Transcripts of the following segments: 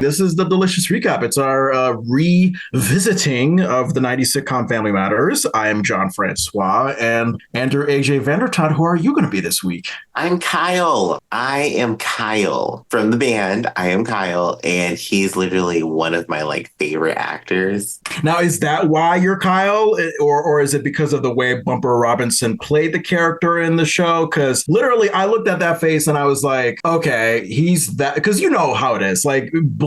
This is the Delicious Recap. It's our revisiting of the 90s sitcom Family Matters. I am Jon Francois and Andrew Ajay Vandertunt. Who are you going to be this week? I'm Kyle. I am Kyle from the band. I am Kyle, and he's literally one of my favorite actors. Now, is that why you're Kyle, or is it because of the way Bumper Robinson played the character in the show? Because literally, I looked at that face and I was like, okay, he's that. Because you know how it is.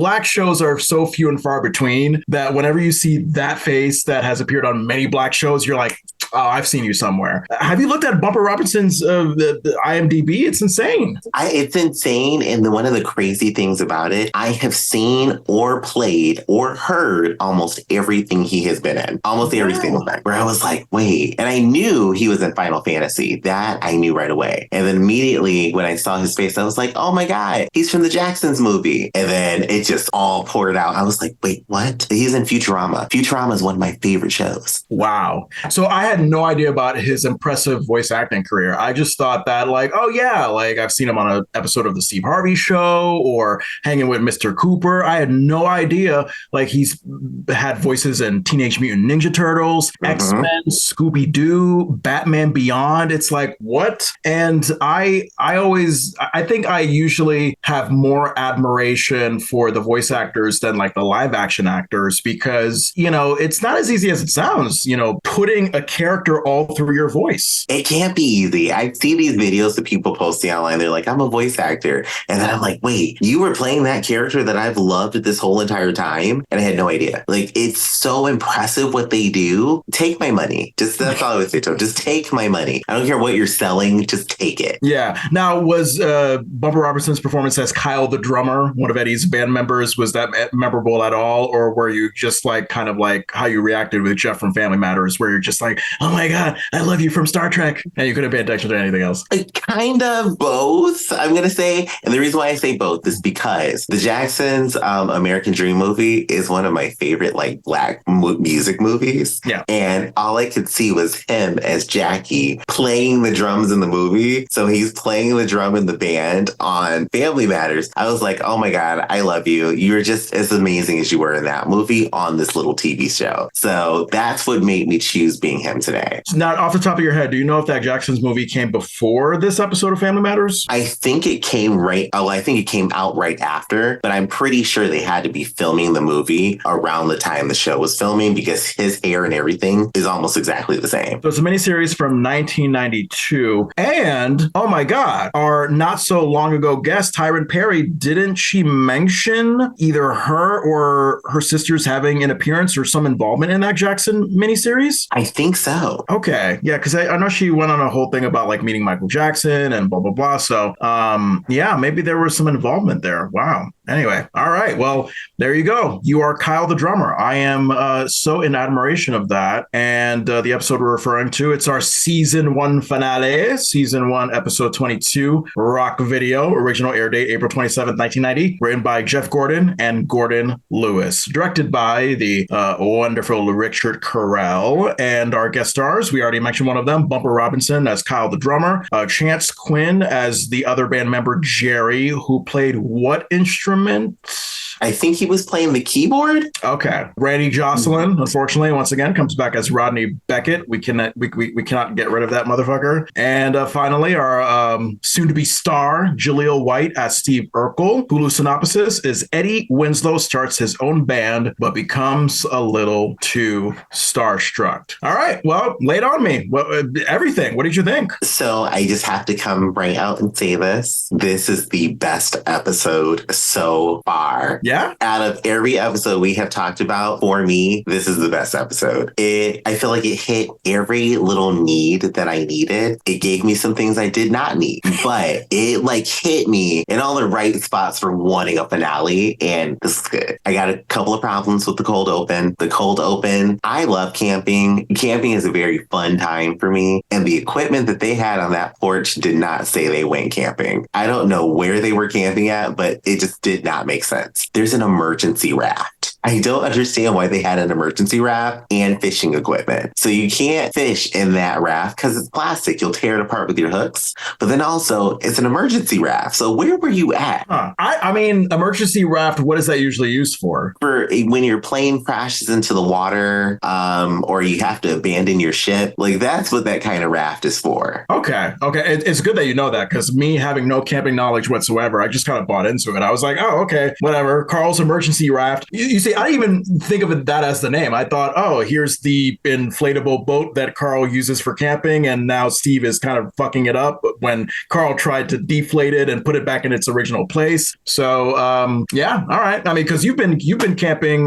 Black shows are so few and far between that whenever you see that face that has appeared on many Black shows, you're like, oh, I've seen you somewhere. Have you looked at Bumper Robinson's the IMDb? It's insane. It's insane. And one of the crazy things about it, I have seen or played or heard almost everything he has been in. Almost every single thing. Where I was like, wait. And I knew he was in Final Fantasy. That I knew right away. And then immediately when I saw his face, I was like, oh my God, he's from the Jacksons movie. And then it just all poured out. I was like, wait, what? He's in Futurama. Futurama is one of my favorite shows. Wow. So I had no idea about his impressive voice acting career. I just thought that oh yeah, I've seen him on an episode of the Steve Harvey Show or hanging with Mr. Cooper. I had no idea he's had voices in Teenage Mutant Ninja Turtles, X-Men, Scooby-Doo, Batman Beyond. It's what? And I think I usually have more admiration for the voice actors than the live action actors because, it's not as easy as it sounds, putting a character all through your voice. It can't be easy. I see these videos that people posting online. They're like, I'm a voice actor. And then I'm like, wait, you were playing that character that I've loved this whole entire time? And I had no idea. It's so impressive what they do. Take my money. That's all I would say to them. Just take my money. I don't care what you're selling. Just take it. Yeah. Now, was Bumper Robinson's performance as Kyle the drummer, one of Eddie's band members, was that memorable at all? Or were you just kind of how you reacted with Jeff from Family Matters, where you're just like, oh my God, I love you from Star Trek. And you couldn't pay attention to anything else. Kind of both, I'm going to say. And the reason why I say both is because the Jacksons American Dream movie is one of my favorite Black music movies. Yeah. And all I could see was him as Jackie playing the drums in the movie. So he's playing the drum in the band on Family Matters. I was like, oh my God, I love you. You're just as amazing as you were in that movie on this little TV show. So that's what made me choose being him today. Now, off the top of your head, do you know if that Jackson's movie came before this episode of Family Matters? I think it came out right after, but I'm pretty sure they had to be filming the movie around the time the show was filming because his hair and everything is almost exactly the same. So it's a miniseries from 1992. And, oh my God, our not so long ago guest, Tyron Perry, didn't she mention either her or her sisters having an appearance or some involvement in that Jackson miniseries? I think so. Okay. Yeah, because I know she went on a whole thing about meeting Michael Jackson and blah, blah, blah. So, yeah, maybe there was some involvement there. Wow. Anyway, all right. Well, there you go. You are Kyle the drummer. I am so in admiration of that. And the episode we're referring to, it's our season 1 finale, season 1, episode 22, rock video, original air date April 27th, 1990, written by Jeff Gordon and Gordon Lewis, directed by the wonderful Richard Carell. And our guest stars, we already mentioned one of them, Bumper Robinson as Kyle the drummer, Chance Quinn as the other band member Jerry, who played what instrument? I think he was playing the keyboard. Okay. Randy Jocelyn, unfortunately, once again, comes back as Rodney Beckett. We cannot get rid of that motherfucker. And finally, our soon-to-be star, Jaleel White as Steve Urkel. Hulu synopsis is Eddie Winslow starts his own band, but becomes a little too starstruck. All right. Well, lay it on me. Everything. What did you think? So I just have to come right out and say this. This is the best episode so far. Yeah. Out of every episode we have talked about, for me, this is the best episode. I feel like it hit every little need that I needed. It gave me some things I did not need, but it hit me in all the right spots for wanting a finale. And this is good. I got a couple of problems with the cold open. I love camping. Camping is a very fun time for me. And the equipment that they had on that porch did not say they went camping. I don't know where they were camping at, but it just did not make sense. There's an emergency raft. I don't understand why they had an emergency raft and fishing equipment. So you can't fish in that raft because it's plastic. You'll tear it apart with your hooks. But then also, it's an emergency raft. So where were you at? I mean, emergency raft, what is that usually used for? For when your plane crashes into the water, or you have to abandon your ship. Like, that's what that kind of raft is for. Okay. It's good that you know that, because me having no camping knowledge whatsoever, I just kind of bought into it. I was like, oh, okay, whatever. Carl's emergency raft. You see, I didn't even think of that as the name. I thought, oh, here's the inflatable boat that Carl uses for camping, and now Steve is kind of fucking it up when Carl tried to deflate it and put it back in its original place. So, yeah, all right. I mean, because you've been camping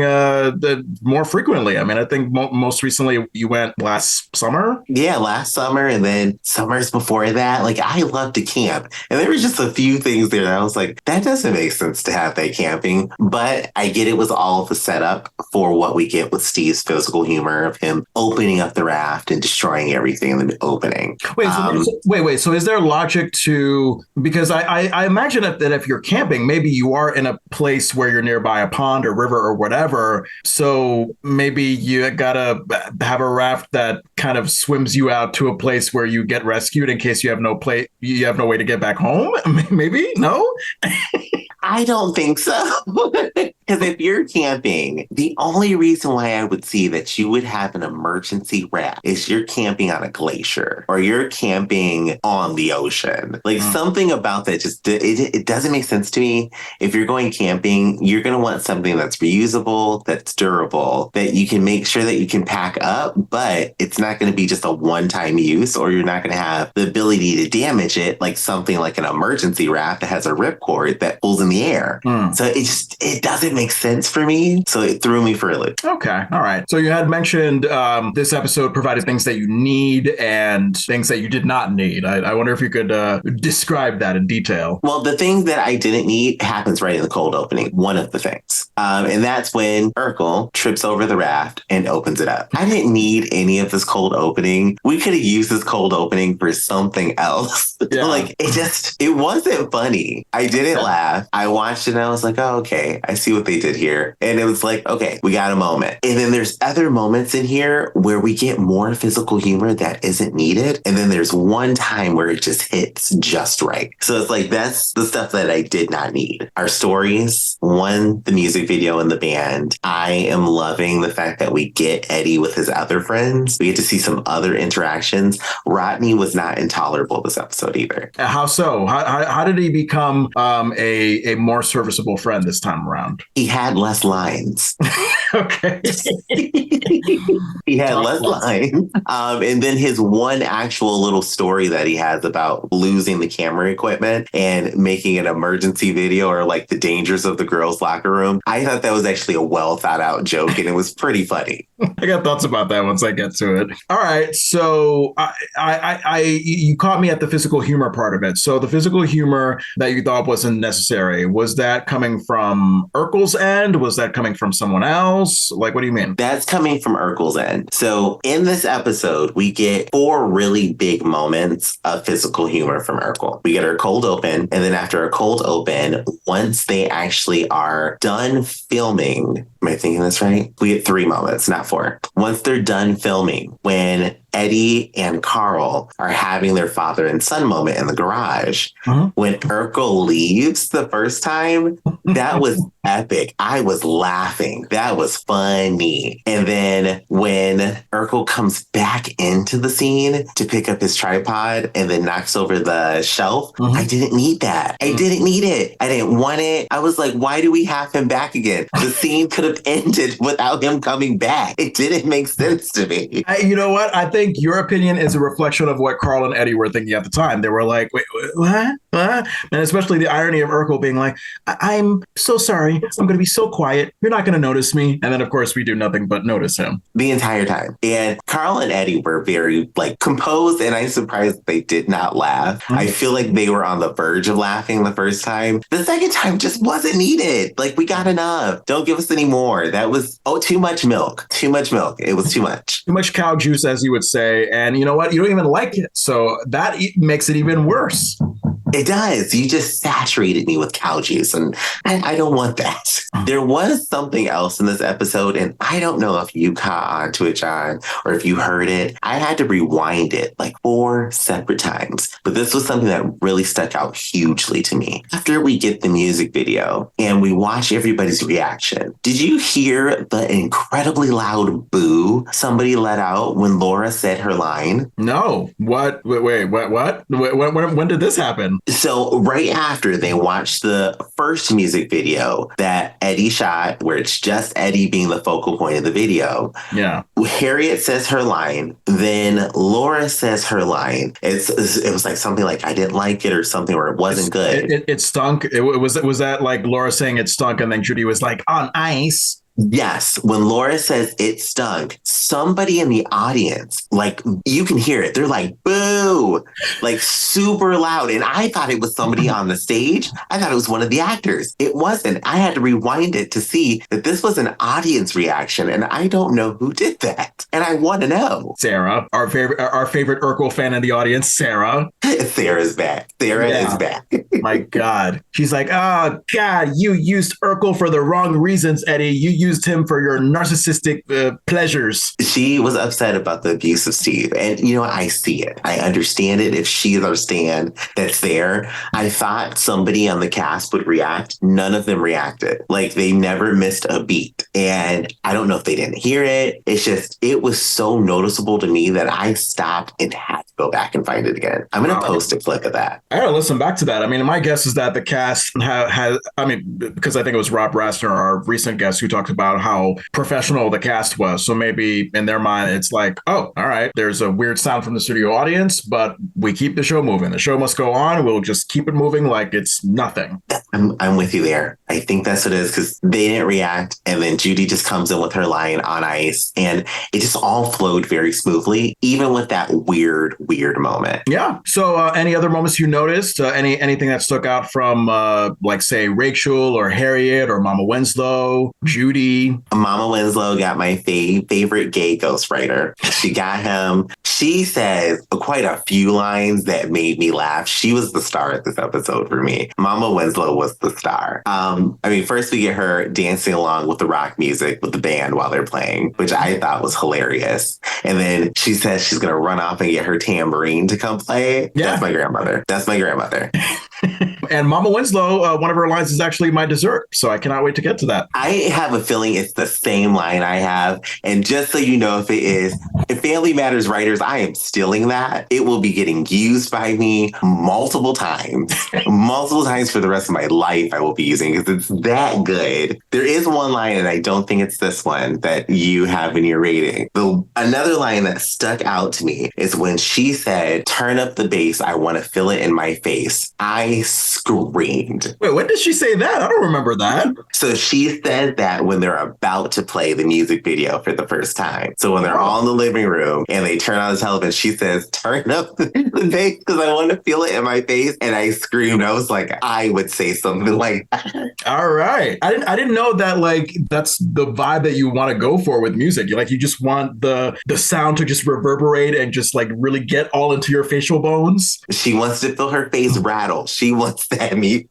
more frequently. I mean, I think most recently you went last summer. Yeah, last summer, and then summers before that. Like, I love to camp, and there was just a few things there that I was like, that doesn't make sense to have that camping. But I get it was all of the setup for what we get with Steve's physical humor of him opening up the raft and destroying everything in the opening. Wait. So is there logic to, because I imagine that if you're camping, maybe you are in a place where you're nearby a pond or river or whatever. So maybe you gotta have a raft that kind of swims you out to a place where you get rescued in case you have no way to get back home. Maybe no. I don't think so. Because if you're camping, the only reason why I would see that you would have an emergency raft is you're camping on a glacier or you're camping on the ocean. Like something about that just, it doesn't make sense to me. If you're going camping, you're going to want something that's reusable, that's durable, that you can make sure that you can pack up, but it's not going to be just a one-time use, or you're not going to have the ability to damage it like something like an emergency raft that has a ripcord that pulls in the air. So it doesn't make sense for me. So it threw me for a loop. Okay. All right. So you had mentioned this episode provided things that you need and things that you did not need. I wonder if you could describe that in detail. Well, the thing that I didn't need happens right in the cold opening. One of the things. And that's when Urkel trips over the raft and opens it up. I didn't need any of this cold opening. We could have used this cold opening for something else. Yeah. Like, it wasn't funny. I didn't laugh. I watched it and I was like, oh, okay, I see what they did here. And it was like, okay, we got a moment. And then there's other moments in here where we get more physical humor that isn't needed. And then there's one time where it just hits just right. So it's like, that's the stuff that I did not need. Our stories, the music video and the band. I am loving the fact that we get Eddie with his other friends. We get to see some other interactions. Rodney was not intolerable this episode either. How so? How did he become a more serviceable friend this time around? He had less lines. Okay. He had less lines. And then his one actual little story that he has about losing the camera equipment and making an emergency video, or like the dangers of the girls' locker room. I thought that was actually a well thought out joke, and it was pretty funny. I got thoughts about that once I get to it. All right. So you caught me at the physical humor part of it. So the physical humor that you thought wasn't necessary, was that coming from Urkel's end? Was that coming from someone else? Like, what do you mean? That's coming from Urkel's end. So in this episode, we get 4 really big moments of physical humor from Urkel. We get our cold open, and then after our cold open, once they actually are done filming, am I thinking this right? We get 3 moments, not 4. Once they're done filming, when Eddie and Carl are having their father and son moment in the garage. When Urkel leaves the first time, that was epic. I was laughing. That was funny. And then when Urkel comes back into the scene to pick up his tripod and then knocks over the shelf, I didn't need that. I didn't need it. I didn't want it. I was like, why do we have him back again? The scene could have ended without him coming back. It didn't make sense to me. You know what? I think your opinion is a reflection of what Carl and Eddie were thinking at the time. They were like, wait, what? And especially the irony of Urkel being like, I'm so sorry. I'm going to be so quiet. You're not going to notice me. And then, of course, we do nothing but notice him. The entire time. And Carl and Eddie were very composed, and I'm surprised they did not laugh. I feel like they were on the verge of laughing the first time. The second time just wasn't needed. We got enough. Don't give us any more. That was, too much milk. Too much milk. It was too much. Too much cow juice, as you would say. And you know what? You don't even like it. So that makes it even worse. It does. You just saturated me with cow juice, and I don't want that. There was something else in this episode, and I don't know if you caught on to it, John, or if you heard it. I had to rewind it like 4 separate times, but this was something that really stuck out hugely to me. After we get the music video and we watch everybody's reaction, did you hear the incredibly loud boo somebody let out when Laura said her line? No. What? Wait, what? When did this happen? So right after they watched the first music video that Eddie shot, where it's just Eddie being the focal point of the video. Yeah. Harriette says her line, then Laura says her line. It was like something like, I didn't like it, or something, or it wasn't good. It stunk. Was that like Laura saying it stunk, and then Judy was like, on ice? Yes, when Laura says it stunk, somebody in the audience, like, you can hear it. They're like, boo, like super loud. And I thought it was somebody on the stage. I thought it was one of the actors. It wasn't. I had to rewind it to see that this was an audience reaction. And I don't know who did that. And I want to know. Sarah, our favorite Urkel fan in the audience, Sarah. Sarah's back. Sarah is back. My God. She's like, oh, God, you used Urkel for the wrong reasons, Eddie. You used him for your narcissistic pleasures. She was upset about the abuse of Steve. And, you know, I see it. I understand it. If she is our stan that's there, I thought somebody on the cast would react. None of them reacted. Like, they never missed a beat. And I don't know if they didn't hear it. It's just, it was so noticeable to me that I stopped and had to go back and find it again. I'm going to post a clip of that. I gotta listen back to that. I mean, my guess is that the cast has, I mean, because I think it was Rob Rassner, our recent guest, who talked about how professional the cast was. So maybe in their mind, it's like, oh, all right, there's a weird sound from the studio audience, but we keep the show moving. The show must go on. We'll just keep it moving like it's nothing. I'm with you there. I think that's what it is, because they didn't react. And then Judy just comes in with her line on ice, and it just all flowed very smoothly, even with that weird moment. Yeah. So any other moments you noticed? Anything that stuck out from, like, say, Rachel or Harriette or Mama Winslow, Judy? Mama Winslow got my favorite gay ghostwriter. She got him. She says quite a few lines that made me laugh. She was the star of this episode for me. Mama Winslow was the star. I mean, first we get her dancing along with the rock music with the band while they're playing, which I thought was hilarious. And then she says she's going to run off and get her tambourine to come play. Yeah. That's my grandmother. That's my grandmother. And Mama Winslow, one of her lines is actually my dessert. So I cannot wait to get to that. I have a feeling it's the same line I have. And just so you know, if it is, if Family Matters writers, I am stealing that. It will be getting used by me multiple times. Multiple times for the rest of my life I will be using, because it's that good. There is one line, and I don't think it's this one, that you have in your rating. Another line that stuck out to me is when she said, turn up the bass, I want to feel it in my face. I screamed. Wait, when did she say that? I don't remember that. So she said that when they're about to play the music video for the first time. So when they're all in the living room and they turn on the television, she says, turn up the bass because I want to feel it in my face. And I screamed. I was like, I would say something like that. All right. I didn't know that, like, that's the vibe that you want to go for with music. You just want the sound to just reverberate and just like really get all into your facial bones. She wants to feel her face rattle. She wants that me.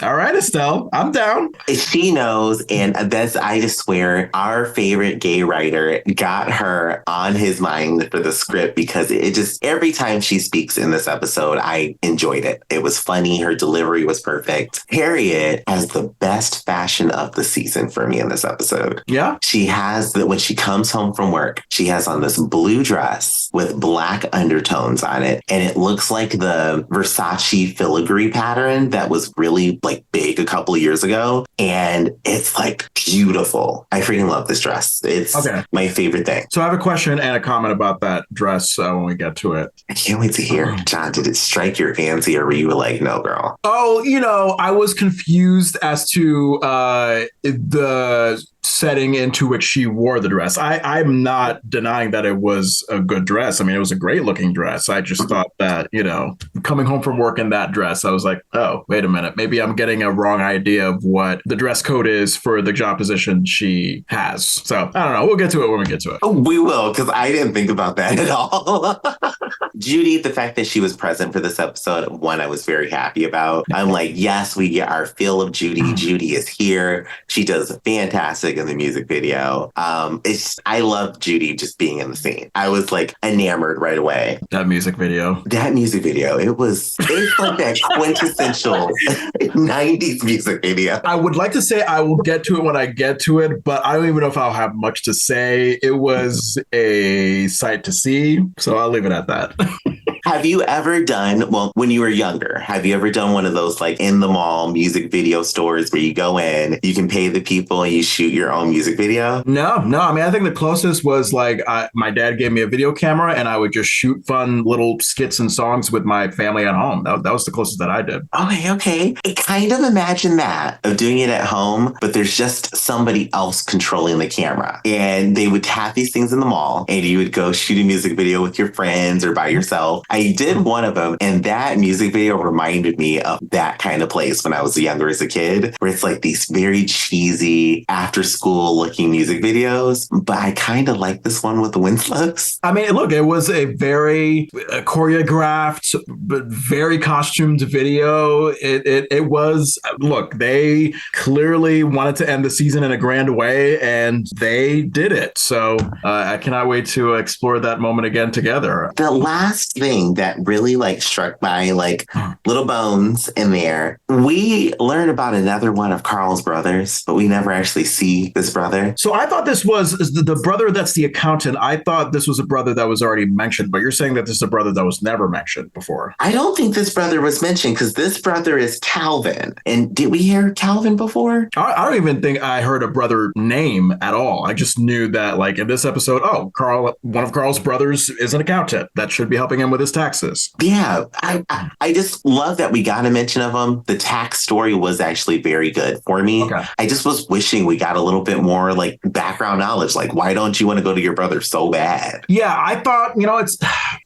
All right, Estelle, I'm down. She knows, and I just swear, our favorite gay writer got her on his mind for the script, because it just, every time she speaks in this episode, I enjoyed it. It was funny. Her delivery was perfect. Harriette has the best fashion of the season for me in this episode. Yeah. She has when she comes home from work, she has on this blue dress with black undertones on it, and it looks like the Versace filigree pattern that was really like big a couple of years ago, and it's like beautiful. I freaking love this dress. It's my favorite thing. So I have a question and a comment about that dress when we get to it. I can't wait to hear. John, did it strike your fancy, or were you like, no, girl? Oh, I was confused as to the setting into which she wore the dress. I'm not denying that it was a good dress. I mean, it was a great looking dress. I just thought that, coming home from work in that dress, I was like, oh, wait a minute. Maybe I'm getting a wrong idea of what the dress code is for the job position she has. So I don't know. We'll get to it when we get to it. Oh, we will, because I didn't think about that at all. Judy, the fact that she was present for this episode, one, I was very happy about. I'm like, yes, we get our feel of Judy. Judy is here. She does fantastic in the music video. I love Judy just being in the scene. I was like enamored right away. That music video, it's like that quintessential 90s music video. I would like to say I will get to it when I get to it, but I don't even know if I'll have much to say. It was a sight to see, so I'll leave it at that. Have you ever done, well, when you were younger, have you ever done one of those like in the mall music video stores where you go in, you can pay the people and you shoot your own music video? No. I mean, I think the closest was like my dad gave me a video camera and I would just shoot fun little skits and songs with my family at home. That was the closest that I did. Okay. I kind of imagine that of doing it at home, but there's just somebody else controlling the camera. And they would have these things in the mall and you would go shoot a music video with your friends or by yourself. I did one of them, and that music video reminded me of that kind of place when I was younger as a kid, where it's like these very cheesy after school looking music videos. But I kind of like this one with the Winslows. I mean, look, it was a very choreographed, but very costumed video. It was, look, they clearly wanted to end the season in a grand way, and they did it. So I cannot wait to explore that moment again together. The last thing that really like struck my like little bones in there, we learn about another one of Carl's brothers, but we never actually see this brother. So I thought this was the brother that's the accountant. I thought this was a brother that was already mentioned, but you're saying that this is a brother that was never mentioned before. I don't think this brother was mentioned because this brother is Calvin. And did we hear Calvin before? I don't even think I heard a brother name at all. I just knew that like in this episode, Carl, one of Carl's brothers is an accountant that should be helping him with his taxes. Yeah, I just love that we got a mention of him. The tax story was actually very good for me. Okay. I just was wishing we got a little bit more like background knowledge. Like, why don't you want to go to your brother so bad? Yeah, I thought,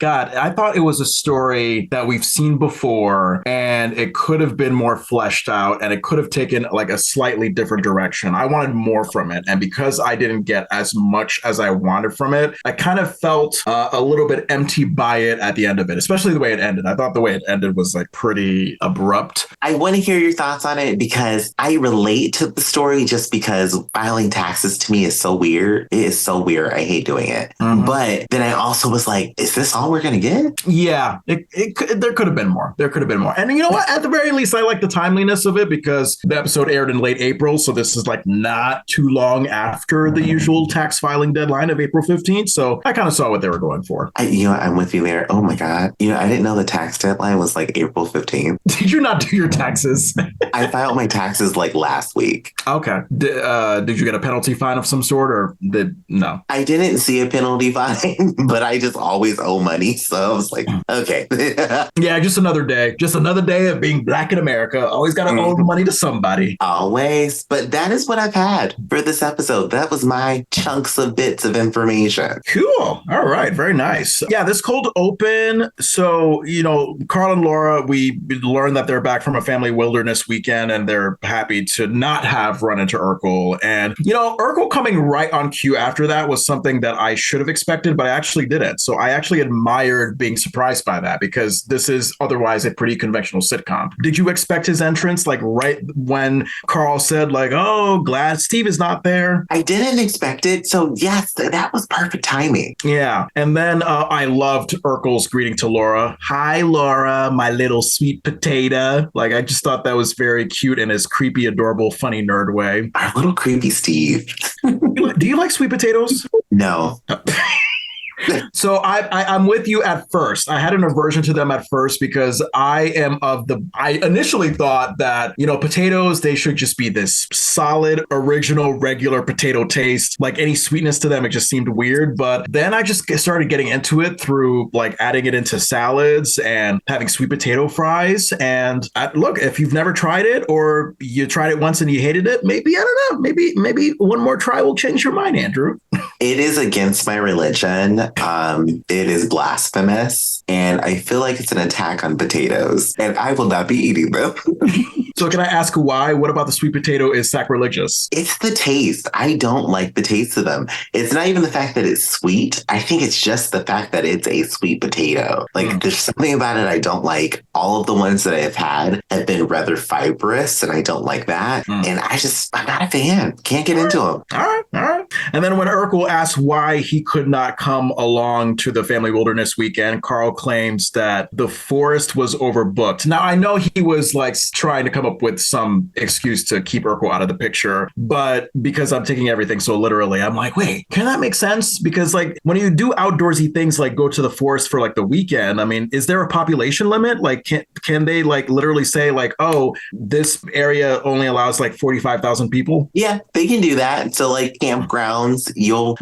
I thought it was a story that we've seen before and it could have been more fleshed out and it could have taken like a slightly different direction. I wanted more from it. And because I didn't get as much as I wanted from it, I kind of felt a little bit empty by it at the end of it, especially the way it ended. I thought the way it ended was like pretty abrupt. I want to hear your thoughts on it because I relate to the story just because filing taxes to me is so weird. It is so weird. I hate doing it. Mm-hmm. But then I also was like, is this all we're going to get? Yeah, there could have been more. And you know what? At the very least, I like the timeliness of it because the episode aired in late April. So this is like not too long after the usual tax filing deadline of April 15th. So I kind of saw what they were going for. I'm with you there. Oh my God. I didn't know the tax deadline was like April 15th. Did you not do your taxes? I filed my taxes like last week. Okay. Did you get a penalty fine of some sort or no? I didn't see a penalty fine, but I just always owe money. So I was like, okay. Yeah, just another day. Just another day of being Black in America. Always got to owe money to somebody. Always. But that is what I've had for this episode. That was my chunks of bits of information. Cool. All right. Very nice. Yeah, this cold open. So, Carl and Laura, we learned that they're back from a family wilderness weekend and they're happy to not have run into Urkel. And, Urkel coming right on cue after that was something that I should have expected, but I actually didn't. So I actually admired being surprised by that because this is otherwise a pretty conventional sitcom. Did you expect his entrance like right when Carl said like, oh, glad Steve is not there? I didn't expect it. So yes, that was perfect timing. Yeah. And then I loved Urkel's greeting to Laura. Hi, Laura, my little sweet potato. Like, I just thought that was very cute in his creepy, adorable, funny nerd way. Our little creepy Steve. Do you like sweet potatoes? No. So I'm with you at first. I had an aversion to them at first because I initially thought that, potatoes, they should just be this solid, original, regular potato taste. Like any sweetness to them, it just seemed weird. But then I just started getting into it through like adding it into salads and having sweet potato fries. And look, if you've never tried it or you tried it once and you hated it, maybe, I don't know, maybe one more try will change your mind, Andrew. It is against my religion. It is blasphemous, and I feel like it's an attack on potatoes, and I will not be eating them. So can I ask why? What about the sweet potato is sacrilegious? It's the taste. I don't like the taste of them. It's not even the fact that it's sweet. I think it's just the fact that it's a sweet potato. Like there's something about it I don't like. All of the ones that I've had have been rather fibrous and I don't like that. And I'm not a fan. Can't get into them. All right. And then when Urkel asks why he could not come along to the family wilderness weekend, Carl claims that the forest was overbooked. Now, I know he was like trying to come up with some excuse to keep Urkel out of the picture, but because I'm taking everything so literally, I'm like, wait, can that make sense? Because like when you do outdoorsy things like go to the forest for like the weekend, I mean, is there a population limit? Like, can they like literally say like, oh, this area only allows like 45,000 people? Yeah, they can do that. So like campgrounds,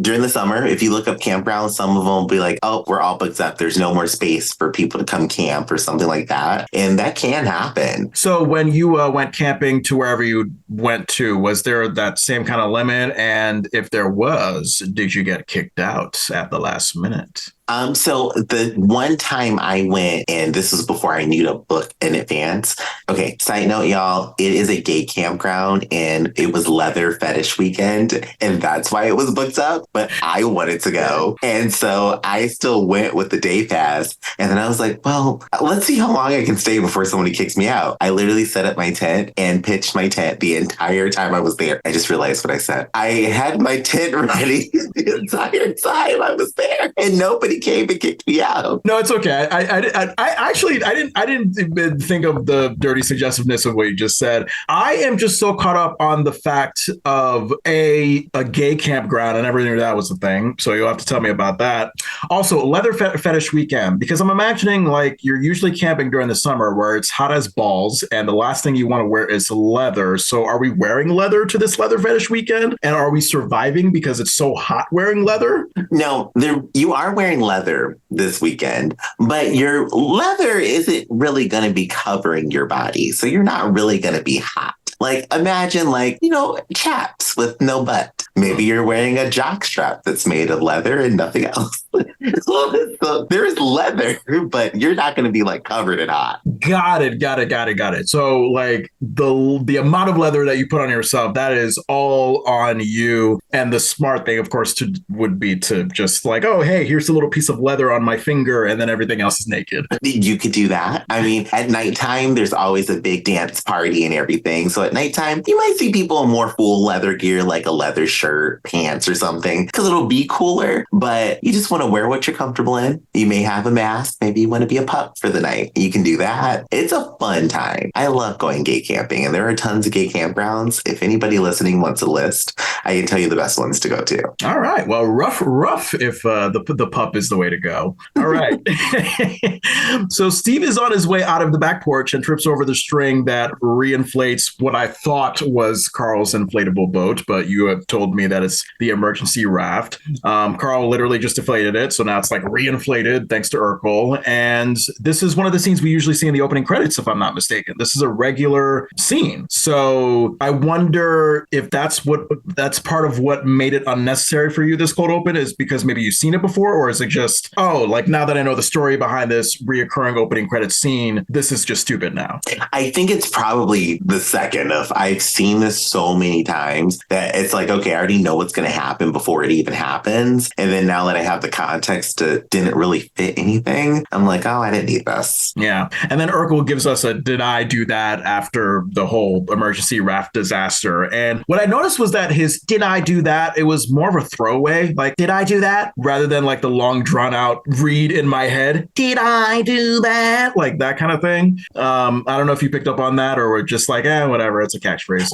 during the summer, if you look up campgrounds, some of them will be like, oh, we're all booked up. There's no more space for people to come camp or something like that. And that can happen. So when you went camping to wherever you went to, was there that same kind of limit? And if there was, did you get kicked out at the last minute? So the one time I went, and this was before I knew to book in advance. Okay, side note, y'all, it is a gay campground and it was leather fetish weekend. And that's why it was booked up, but I wanted to go. And so I still went with the day pass. And then I was like, well, let's see how long I can stay before somebody kicks me out. I literally set up my tent and pitched my tent the entire time I was there. I just realized what I said. I had my tent ready the entire time I was there and nobody came and kicked me out. No, it's okay. I didn't think of the dirty suggestiveness of what you just said. I am just so caught up on the fact of a gay campground and everything that was a thing. So you'll have to tell me about that. Also, leather fetish weekend, because I'm imagining like you're usually camping during the summer where it's hot as balls and the last thing you want to wear is leather. So are we wearing leather to this leather fetish weekend? And are we surviving because it's so hot wearing leather? No, you are wearing leather this weekend, but your leather isn't really going to be covering your body. So you're not really going to be hot. Like imagine chaps with no butt. Maybe you're wearing a jock strap that's made of leather and nothing else. So there is leather, but you're not going to be like covered in hot. Got it. So like the amount of leather that you put on yourself, that is all on you. And the smart thing, of course, would be to just like, oh, hey, here's a little piece of leather on my finger, and then everything else is naked. You could do that. I mean, at nighttime, there's always a big dance party and everything. So at nighttime, you might see people in more full leather gear, like a leather shirt, pants, or something, because it'll be cooler. But you just want to wear what you're comfortable in. You may have a mask. Maybe you want to be a pup for the night. You can do that. It's a fun time. I love going gay camping, and there are tons of gay campgrounds. If anybody listening wants a list, I can tell you the best ones to go to. All right. Well, rough if the pup is the way to go. All right. So Steve is on his way out of the back porch and trips over the string that reinflates what I thought was Carl's inflatable boat, but you have told me that it's the emergency raft. Carl literally just deflated it, so now it's like reinflated thanks to Urkel. And this is one of the scenes we usually see in the opening credits, if I'm not mistaken. This is a regular scene. So I wonder if that's part of what made it unnecessary for you, this cold open, is because maybe you've seen it before, or is it just, oh, like now that I know the story behind this reoccurring opening credits scene, this is just stupid now? I think it's probably the second of I've seen this so many times that it's like, okay, I already know what's going to happen before it even happens. And then now that I have the context, it didn't really fit anything. I'm like, oh, I didn't need this. Yeah. And then Urkel gives us a did I do that after the whole emergency raft disaster. And what I noticed was that his did I do that, it was more of a throwaway, like, did I do that? Rather than like the long drawn out read in my head, did I do that? Like that kind of thing. I don't know if you picked up on that or were just like, whatever, it's a catchphrase.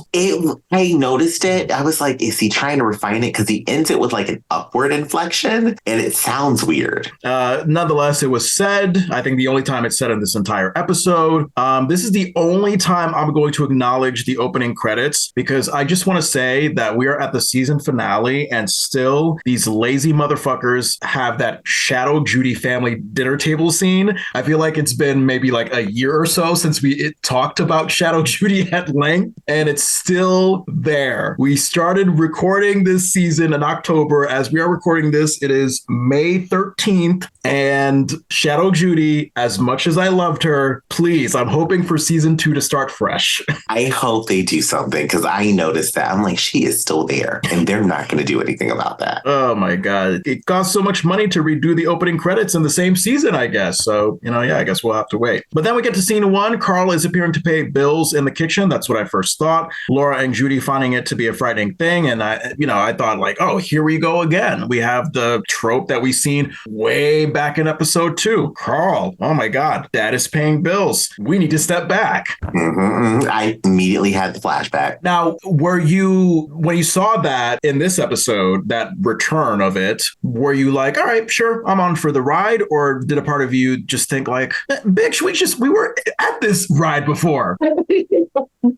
I noticed it. I was like, is he trying to refine it? Because he ends it with like an upward inflection and it sounds weird. Nonetheless, it was said. I think the only time it's said in this entire episode. This is the only time I'm going to acknowledge the opening credits, because I just want to say that we are at the season finale and still these lazy motherfuckers have that Shadow Judy family dinner table scene. I feel like it's been maybe like a year or so since we talked about Shadow Judy at length, and it's still there. We started recording recording this season in October. As we are recording this, it is May 13th. And Shadow Judy, as much as I loved her, please, I'm hoping for season 2 to start fresh. I hope they do something because I noticed that. I'm like, she is still there and they're not going to do anything about that. Oh my God. It cost so much money to redo the opening credits in the same season, I guess. So, I guess we'll have to wait. But then we get to scene 1. Carl is appearing to pay bills in the kitchen. That's what I first thought. Laura and Judy finding it to be a frightening thing. And I thought like, oh, here we go again. We have the trope that we've seen way back in episode 2. Carl, oh my God, Dad is paying bills. We need to step back. Mm-hmm. I immediately had the flashback. Now, when you saw that in this episode, that return of it, were you like, all right, sure, I'm on for the ride? Or did a part of you just think like, bitch, we were at this ride before?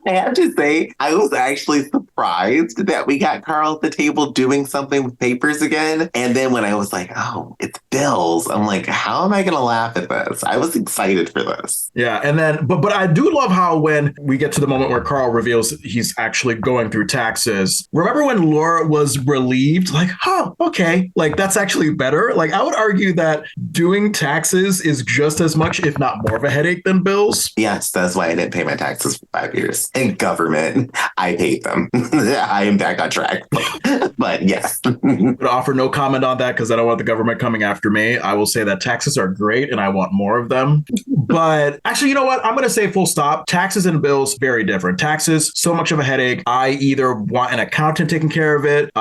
I have to say, I was actually surprised that we got Carl at the table doing something with papers again. And then when I was like, oh, it's bills, I'm like, how am I going to laugh at this? I was excited for this. Yeah. And then, but I do love how when we get to the moment where Carl reveals he's actually going through taxes, remember when Laura was relieved? Like, oh, okay. Like, that's actually better. Like, I would argue that doing taxes is just as much, if not more of a headache than bills. Yes, that's why I didn't pay my taxes for 5 years. And government, I paid them. I am back on track. But yes. But offer no comment on that because I don't want the government coming after me. I will say that taxes are great and I want more of them. But actually, you know what? I'm going to say full stop. Taxes and bills, very different. Taxes, so much of a headache. I either want an accountant taking care of it.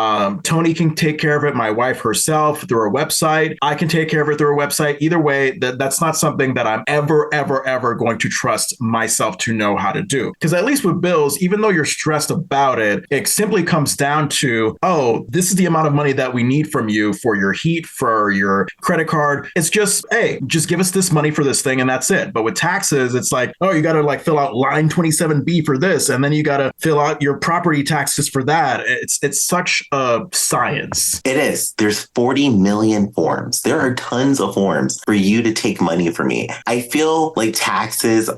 Tony can take care of it. My wife herself through her website. I can take care of it through her website. Either way, that's not something that I'm ever going to trust myself to know how to do. Because at least with bills, even though you're stressed about it, it simply comes down to, oh, this is the amount of money that we need from you for your heat, for your credit card. It's just, hey, just give us this money for this thing and that's it. But with taxes, it's like, oh, you got to like fill out line 27B for this. And then you got to fill out your property taxes for that. It's such a science. It is. There's 40 million forms. There are tons of forms for you to take money from me. I feel like taxes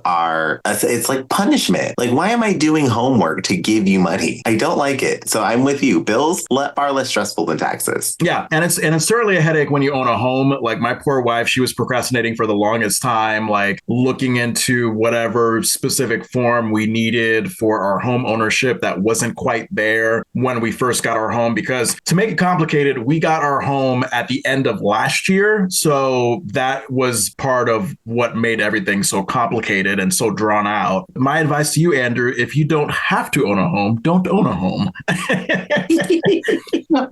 it's like punishment. Like, why am I doing homework to give you money? I don't like it. So I'm with you. Bills, far less stressful than taxes. Yeah. And it's certainly a headache when you own a home. Like my poor wife, she was procrastinating for the longest time, like looking into whatever specific form we needed for our home ownership that wasn't quite there when we first got our home. Because to make it complicated, we got our home at the end of last year. So that was part of what made everything so complicated and so drawn out. My advice to you, Andrew, if you don't have to own a home, don't own a home.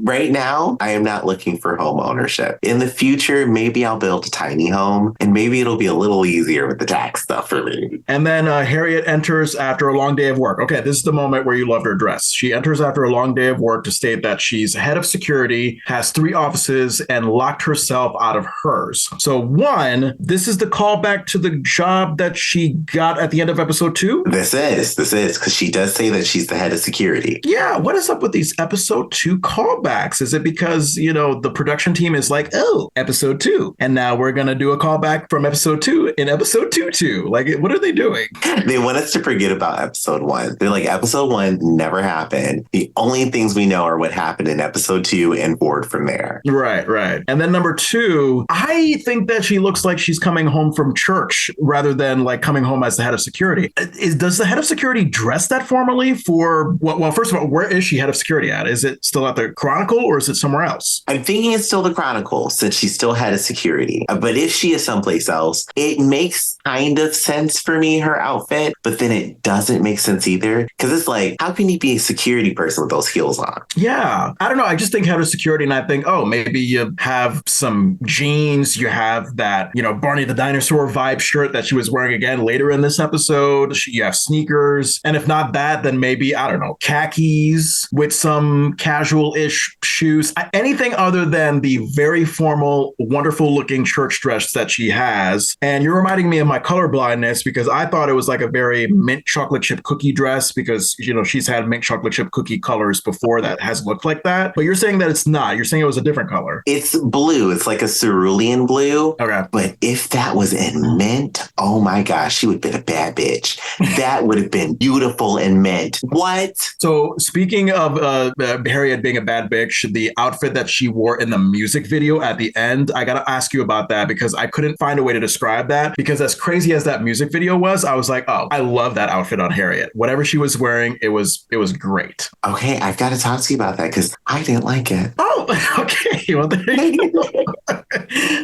Right now, I am not looking for home ownership. In the future, maybe I'll build a tiny home and maybe it'll be a little easier with the tax stuff for me. And then Harriette enters after a long day of work. Okay, this is the moment where you loved her dress. She enters after a long day of work to state that she's head of security, has 3 offices, and locked herself out of hers. So 1, this is the callback to the job that she got at the end of episode 2? This is, because she does say that she's the head of security. Yeah, what is up with these episode 2 callbacks? Is it because, the production team is like, oh, episode 2, and now we're going to do a callback from episode 2 in episode 2? Like, what are they doing? They want us to forget about episode 1. They're like, episode 1 never happened. The only things we know are what happened in episode 2 and forward from there. Right. And then number 2, I think that she looks like she's coming home from church rather than like coming home as the head of security. Does the head of security dress that formally for, well, first of all, where is she head of security at? Is it still at the Chronicle or is it somewhere else? I'm thinking it's still the Chronicle since she's still head of security. But if she is someplace else, it makes kind of sense for me, her outfit, but then it doesn't make sense either. Because it's like, how can you be a security person with those heels on? Yeah, I don't know. I just think head of security and I think, oh, maybe you have some jeans, you have that, Barney the Dinosaur vibe shirt that she was wearing again later in this episode. You have sneakers. And if not that, then maybe, I don't know, khakis with some casual-ish ish shoes, anything other than the very formal, wonderful looking church dress that she has. And you're reminding me of my color blindness because I thought it was like a very mint chocolate chip cookie dress because, you know, she's had mint chocolate chip cookie colors before that has looked like that. But you're saying that it's not. You're saying it was a different color. It's blue. It's like a cerulean blue. Okay. But if that was in mint, oh my gosh, she would have been a bad bitch. That would have been beautiful in mint. What? So speaking of Harriette being a bad bitch, the outfit that she wore in the music video at the end, I got to ask you about that because I couldn't find a way to describe that because as crazy as that music video was, I was like, oh, I love that outfit on Harriette. Whatever she was wearing, it was great. Okay, I've got to talk to you about that because I didn't like it. Oh, okay. Well, there you go.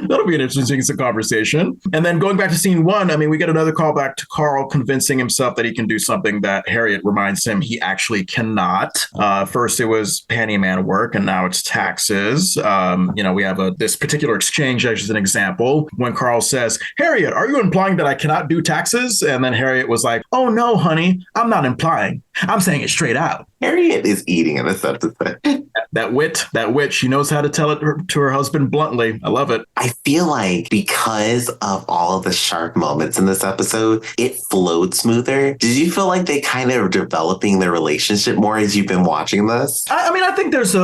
That'll be an interesting conversation. And then going back to scene one, I mean, we get another call back to Carl convincing himself that he can do something that Harriette reminds him he actually cannot. First, it was handyman work, and now it's taxes. We have this particular exchange as an example when Carl says, Harriette, are you implying that I cannot do taxes? And then Harriette was like, oh, no, honey, I'm not implying. I'm saying it straight out. Harriette is eating in this episode. That wit, she knows how to tell it to her husband bluntly. I love it. I feel like because of all of the sharp moments in this episode, it flowed smoother. Did you feel like they kind of are developing their relationship more as you've been watching this? I mean, I think there's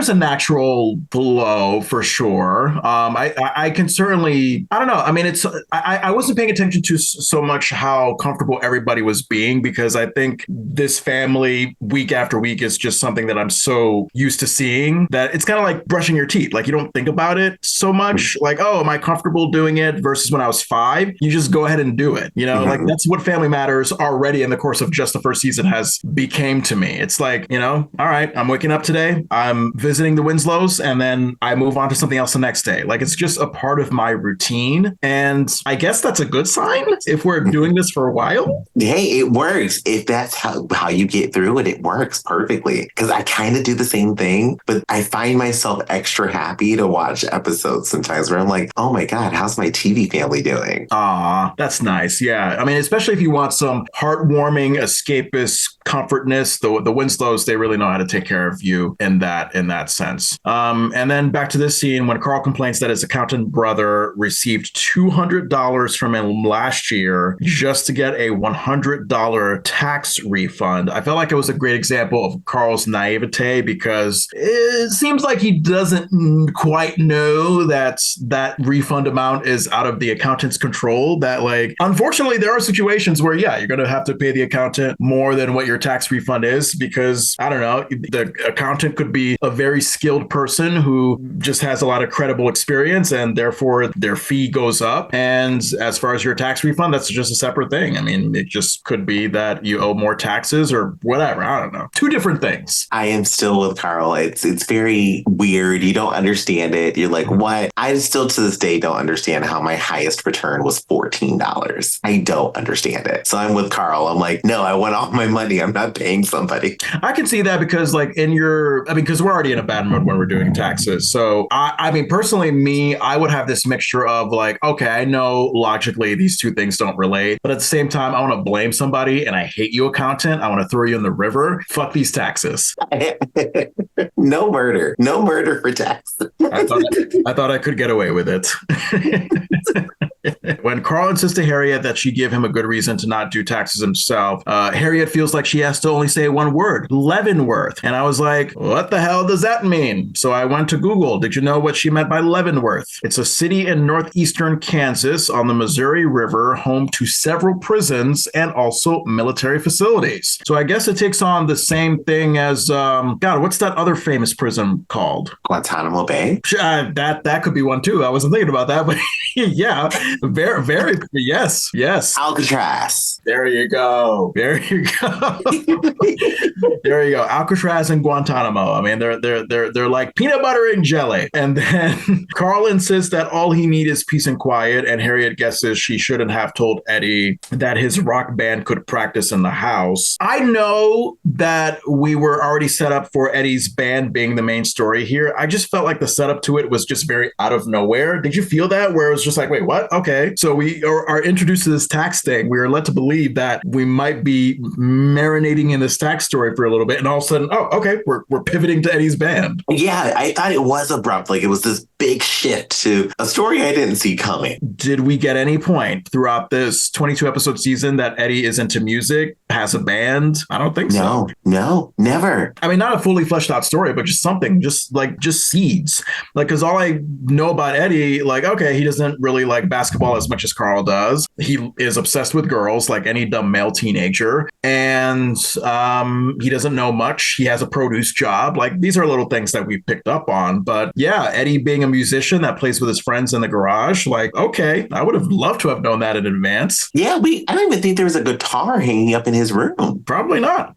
a natural flow for sure. I can certainly, I don't know. I mean, I wasn't paying attention to so much how comfortable everybody was being because I think this family week after week is just something that I'm so used to seeing that it's kind of like brushing your teeth. Like you don't think about it so much. Like, oh, am I comfortable doing it versus when I was 5? You just go ahead and do it. You know, like that's what Family Matters already in the course of just the first season has became to me. It's like, you know, all right, I'm waking up today, I'm visiting the Winslows, and then I move on to something else the next day. Like it's just a part of my routine. And I guess that's a good sign if we're doing this for a while. Hey, it works. If that's how you get through it, it works perfectly. Because I kind of do the same thing, but I find myself extra happy to watch episodes sometimes where I'm like, oh my God, how's my TV family doing? Aw, that's nice. Yeah. I mean, especially if you want some heartwarming, escapist comfortness, the Winslows, they really know how to take care of you in that sense. And then back to this scene when Carl complains that his accountant brother received $200 from him last year just to get a $100 tax refund. I felt like it was a great example of Carl's naivete because it seems like he doesn't quite know that refund amount is out of the accountant's control. That like, unfortunately, there are situations where, yeah, you're going to have to pay the accountant more than what your tax refund is because, I don't know, the accountant could be a very skilled person who just has a lot of credible experience and therefore their fee goes up. And as far as your tax refund, that's just a separate thing. I mean, it just could be that you owe more taxes or whatever. I don't know. Two different things. I am still with Carl. It's very weird. You don't understand it. You're like, what? I still to this day don't understand how my highest return was $14. I don't understand it. So I'm with Carl. I'm like, no, I want all my money. I'm not paying somebody. I can see that because like because we're already in a bad mood when we're doing taxes. So I mean, personally, I would have this mixture of like, okay, I know logically these two things don't relate, but at the same time, I want to blame somebody and I hate you, accountant. I want to throw you in the river. Fuck these taxes. No murder for tax. I thought I could get away with it. When Carl insists to Harriette that she give him a good reason to not do taxes himself, Harriette feels like she has to only say one word, Leavenworth. And I was like, what the hell does that mean? So I went to Google. Did you know what she meant by Leavenworth? It's a city in northeastern Kansas on the Missouri River, home to several prisons and also military facilities. So I guess it takes on the same thing as, God, what's that other famous prison called? Guantanamo Bay? That could be one too. I wasn't thinking about that, but yeah, very, yes. Alcatraz. There you go. There you go. Alcatraz and Guantanamo. I mean, they're like peanut butter and jelly. And then Carl insists that all he needs is peace and quiet. And Harriette guesses she shouldn't have told Eddie that his rock band could practice in the house. I know that we were already set up for Eddie's band being the main story here. I just felt like the setup to it was just very out of nowhere. Did you feel that? Where it was just like, wait, what? Okay. So we are introduced to this tax thing. We are led to believe that we might be marinating in this tax story for a little bit. And all of a sudden, oh, okay, we're pivoting to Eddie's band. Yeah, I thought it was abrupt. Like it was this big shift to a story I didn't see coming. Did we get any point throughout this 22 episode season that Eddie is into music, has a band? I don't think so. No, never. I mean, not a fully fleshed out story, but just something, just seeds. Like, because all I know about Eddie, like, okay, he doesn't really like basketball as much as Carl does. He is obsessed with girls, like any dumb male teenager. And he doesn't know much. He has a produce job. Like, these are little things that we picked up on. But yeah, Eddie being a musician that plays with his friends in the garage, like, okay, I would have loved to have known that in advance. Yeah, I don't even think there was a guitar hanging up in his room. Probably not.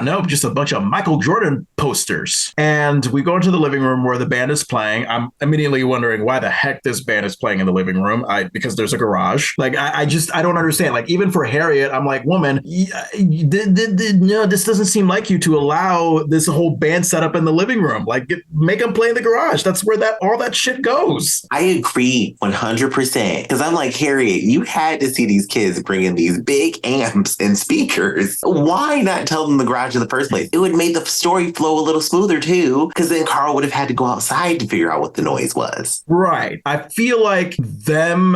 No, just a bunch of Michael Jordan posters. And we go into the living room where the band is playing. I'm immediately wondering why the heck this band is playing in the living room. Because there's a garage. Like, I don't understand. Like, even for Harriette, I'm like, woman, no, this doesn't seem like you to allow this whole band set up in the living room. Like, make them play in the garage. That's where all that shit goes. I agree 100%. Because I'm like, Harriette, you had to see these kids bring in these big amps and speakers. Why not tell them the garage in the first place? It would make the story flow a little smoother too, because then Carl would have had to go outside to figure out what the noise was. Right. I feel like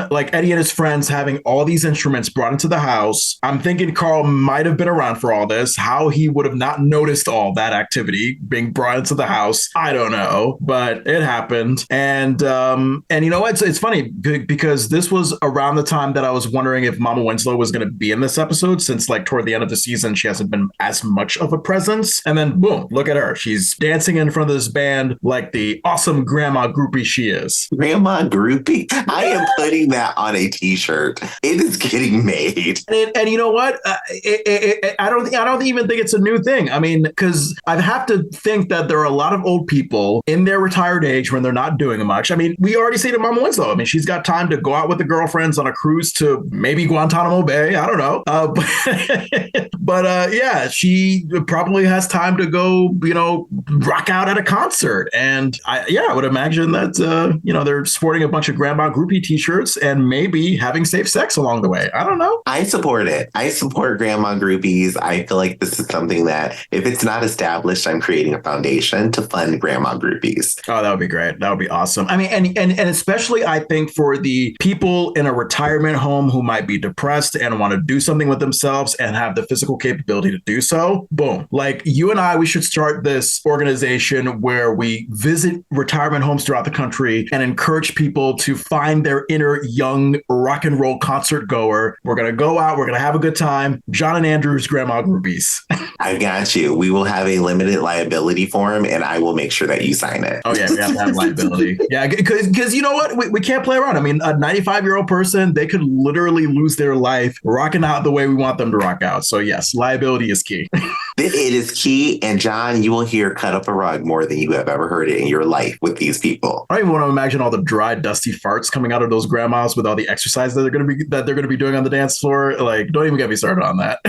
like Eddie and his friends having all these instruments brought into the house. I'm thinking Carl might have been around for all this. How he would have not noticed all that activity being brought into the house, I don't know, but it happened. And you know what? It's funny because this was around the time that I was wondering if Mama Winslow was going to be in this episode, since like toward the end of the season, she hasn't been as much of a presence. And then boom, look at her. She's dancing in front of this band like the awesome grandma groupie she is. Grandma groupie? I am putting that on a t-shirt. It is getting made. And you know what? I don't even think it's a new thing. I mean, because I have to think that there are a lot of old people in their retired age when they're not doing much. I mean, we already see it to Mama Winslow. I mean, she's got time to go out with the girlfriends on a cruise to maybe Guantanamo Bay. I don't know. But yeah, she probably has time to go, rock out at a concert. And I would imagine that, they're sporting a bunch of grandma groupie t-shirts and maybe having safe sex along the way. I don't know. I support it. I support grandma groupies. I feel like this is something that if it's not established, I'm creating a foundation to fund grandma groupies. Oh, that would be great. That would be awesome. I mean, and especially I think for the people in a retirement home who might be depressed and want to do something with themselves and have the physical capability to do so. Boom. Like you and I, we should start this organization where we visit retirement homes throughout the country and encourage people to find their inner young rock and roll concert goer. We're going to go out. We're going to have a good time. Jon and Andrew's grandma groupies. I got you. We will have a limited liability form and I will make sure that you sign it. Oh, yeah. We have to have liability. Yeah. Because you know what? We can't play around. I mean, a 95-year-old person, they could literally lose their life rocking out the way we want them to rock out. So yes, liability is key. It is key. And Jon, you will hear cut up a rug more than you have ever heard it in your life with these people. I don't even want to imagine all the dry, dusty farts coming out of those grandmas with all the exercise that they're going to be doing on the dance floor. Like, don't even get me started on that.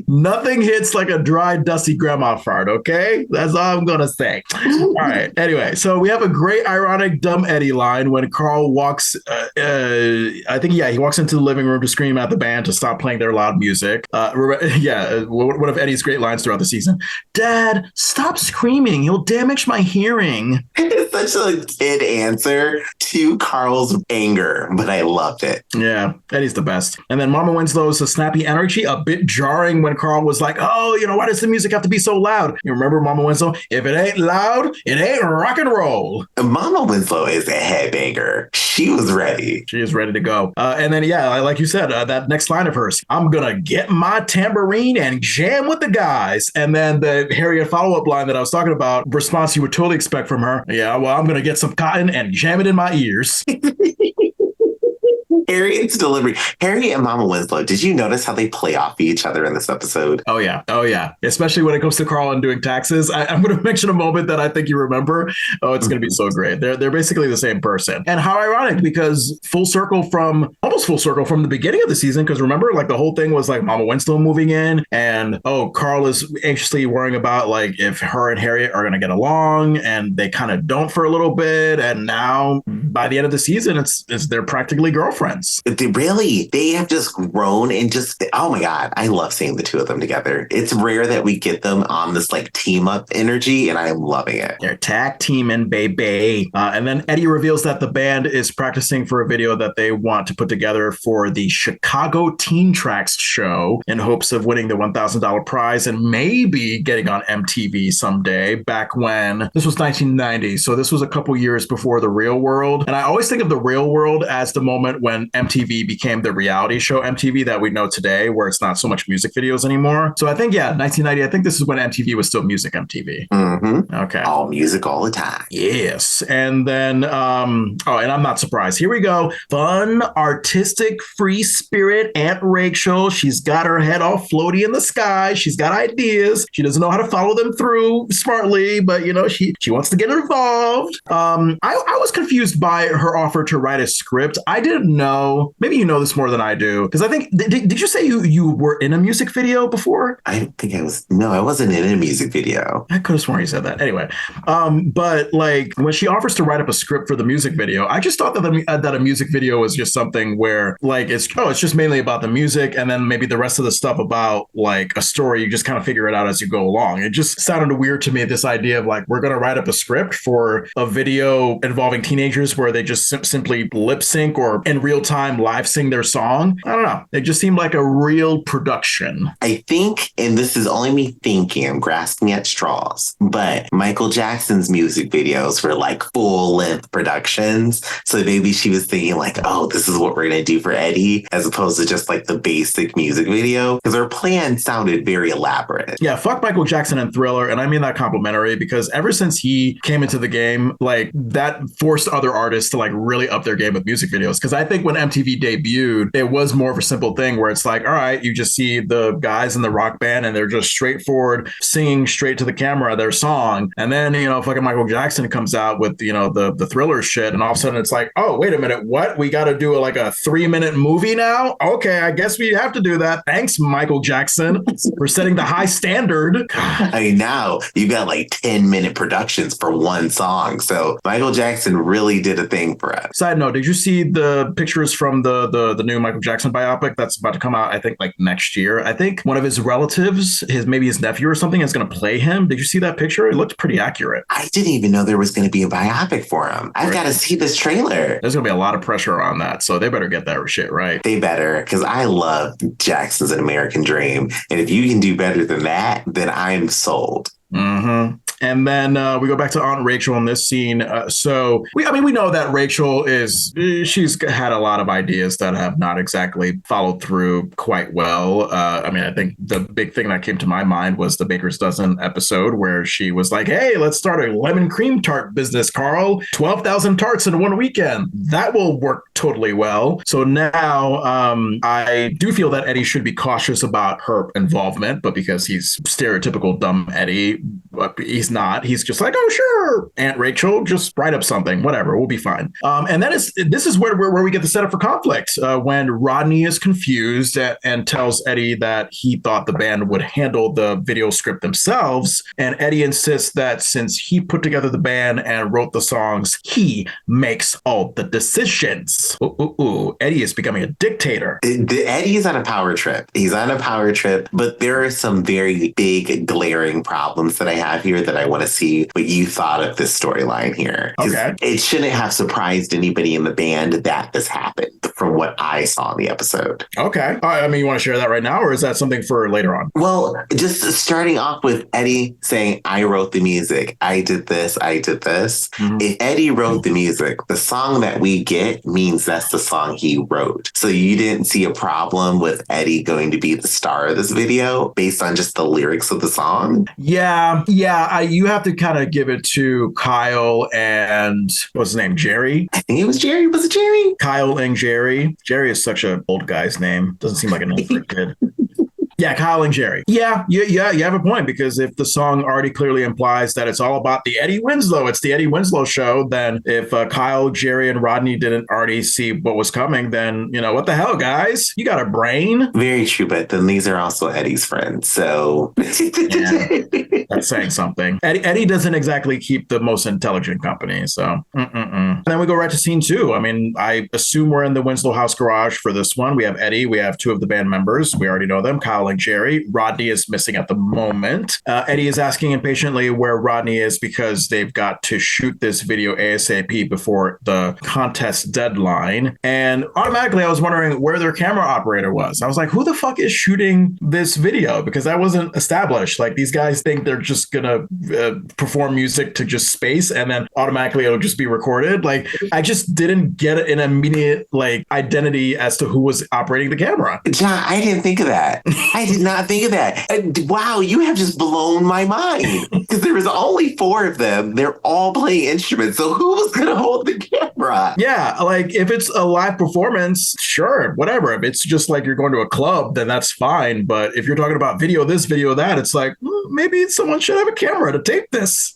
Nothing hits like a dry, dusty grandma fart, okay? That's all I'm gonna say. All right. Anyway, so we have a great ironic dumb Eddie line when Carl walks he walks into the living room to scream at the band to stop playing their loud music. One of Eddie's great lines throughout the season. Dad, stop screaming. You'll damage my hearing. It's such a kid answer to Carl's anger, but I loved it. Yeah, Eddie's the best. And then Mama Winslow's a snappy energy, a bit jarring when Carl was like, oh, why does the music have to be so loud? You remember Mama Winslow? If it ain't loud, it ain't rock and roll. Mama Winslow is a headbanger. She was ready. She is ready to go. And then, like you said, that next line of hers, I'm going to get my tambourine and jam with the guys. And then the Harriette follow-up line that I was talking about, response you would totally expect from her. Yeah, well, I'm going to get some cotton and jam it in my ears. Harriette's delivery. Harriette and Mama Winslow, did you notice how they play off each other in this episode? Oh, yeah. Especially when it comes to Carl and doing taxes. I'm going to mention a moment that I think you remember. Oh, it's going to be so great. They're basically the same person. And how ironic, because full circle from, hold almost full circle from the beginning of the season, because remember, like the whole thing was like Mama Winslow moving in, and Carl is anxiously worrying about like if her and Harriette are going to get along, and they kind of don't for a little bit, and now by the end of the season, it's they're practically girlfriends. They have just grown and just, oh my God, I love seeing the two of them together. It's rare that we get them on this like team up energy, and I'm loving it. They're tag teaming, baby. And then Eddie reveals that the band is practicing for a video that they want to put together for the Chicago Teen Tracks show in hopes of winning the $1,000 prize and maybe getting on MTV someday. Back when this was 1990, so this was a couple years before The Real World. And I always think of The Real World as the moment when MTV became the reality show MTV that we know today, where it's not so much music videos anymore. So I think, 1990, I think this is when MTV was still music MTV. Mm-hmm. Okay. All music all the time. Yes. And then, and I'm not surprised. Here we go. Fun, artistic, free spirit Aunt Rachel. She's got her head all floaty in the sky. She's got ideas. She doesn't know how to follow them through smartly, but, she wants to get involved. I was confused by her offer to write a script. I didn't know. Maybe you know this more than I do. Because I think, did you say you were in a music video before? I don't think I was. No, I wasn't in a music video. I could have sworn you said that. Anyway, but like when she offers to write up a script for the music video, I just thought that a music video was just something where like it's just mainly about the music, and then maybe the rest of the stuff about like a story, you just kind of figure it out as you go along. It just sounded weird to me, this idea of like, we're going to write up a script for a video involving teenagers where they just simply lip sync or in real time live sing their song. I don't know. It just seemed like a real production. I think, and this is only me thinking, I'm grasping at straws, but Michael Jackson's music videos were like full length productions. So maybe she was thinking like, oh, this is what we're going to do for Eddie, as opposed to just like the basic music video, because her plan sounded very elaborate. Yeah, fuck Michael Jackson and Thriller. And I mean that complimentary, because ever since he came into the game, like that forced other artists to like really up their game with music videos. Because I think when MTV debuted, it was more of a simple thing where it's like, all right, you just see the guys in the rock band and they're just straightforward singing straight to the camera their song. And then, fucking Michael Jackson comes out with, the Thriller shit. And all of a sudden it's like, oh, wait a minute. What? We got to do like a 3-minute movie now? Okay, I guess we have to do that. Thanks, Michael Jackson, for setting the high standard. I mean, now you got like 10-minute productions for one song. So Michael Jackson really did a thing for us. Side note, did you see the pictures from the new Michael Jackson biopic that's about to come out, I think, like next year? I think one of his relatives, maybe his nephew or something, is going to play him. Did you see that picture? It looked pretty accurate. I didn't even know there was going to be a biopic for him. I've got to see this trailer. There's going to be a lot of pressure on that, so they better get that shit right. They better, because I love Jackson's An American Dream. And if you can do better than that, then I'm sold. Mm-hmm. And then we go back to Aunt Rachel in this scene. So we know that Rachel she's had a lot of ideas that have not exactly followed through quite well. I think the big thing that came to my mind was the Baker's Dozen episode where she was like, hey, let's start a lemon cream tart business, Carl. 12,000 tarts in one weekend. That will work totally well. So now I do feel that Eddie should be cautious about her involvement, but because he's stereotypical dumb Eddie, he's not. He's just like, oh, sure, Aunt Rachel, just write up something, whatever, we'll be fine. And this is where we get the setup for conflict when Rodney is confused and tells Eddie that he thought the band would handle the video script themselves. And Eddie insists that since he put together the band and wrote the songs, he makes all the decisions. Eddie is becoming a dictator. Eddie is on a power trip. He's on a power trip, but there are some very big glaring problems that I have here that I want to see what you thought of this storyline here. Okay. It shouldn't have surprised anybody in the band that this happened from what I saw in the episode. Okay. You want to share that right now, or is that something for later on? Well, just starting off with Eddie saying, I wrote the music. I did this. I did this. Mm-hmm. If Eddie wrote the music, the song that we get means that's the song he wrote. So you didn't see a problem with Eddie going to be the star of this video based on just the lyrics of the song? Yeah. You have to kind of give it to Kyle and what's his name? Jerry? I think it was Jerry. Was it Jerry? Kyle and Jerry. Jerry is such an old guy's name. Doesn't seem like an old kid. Yeah, Kyle and Jerry. Yeah, you have a point, because if the song already clearly implies that it's all about the Eddie Winslow, it's the Eddie Winslow show, then if Kyle, Jerry, and Rodney didn't already see what was coming, then, what the hell, guys? You got a brain? Very true, but then these are also Eddie's friends, so... Yeah, that's saying something. Eddie doesn't exactly keep the most intelligent company, so... And then we go right to scene 2. I mean, I assume we're in the Winslow House garage for this one. We have Eddie. We have 2 of the band members. We already know them, Kyle and Jerry. Rodney is missing at the moment. Eddie is asking impatiently where Rodney is, because they've got to shoot this video ASAP before the contest deadline. And automatically I was wondering where their camera operator was. I was like, who the fuck is shooting this video? Because that wasn't established. Like, these guys think they're just gonna perform music to just space, and then automatically it'll just be recorded. Like, I just didn't get an immediate identity as to who was operating the camera. John, I didn't think of that. I did not think of that. Wow, you have just blown my mind. Because there was only 4 of them. They're all playing instruments. So who was going to hold the camera? Yeah, like, if it's a live performance, sure, whatever. If it's just like you're going to a club, then that's fine. But if you're talking about video this, video that, it's like, maybe someone should have a camera to tape this.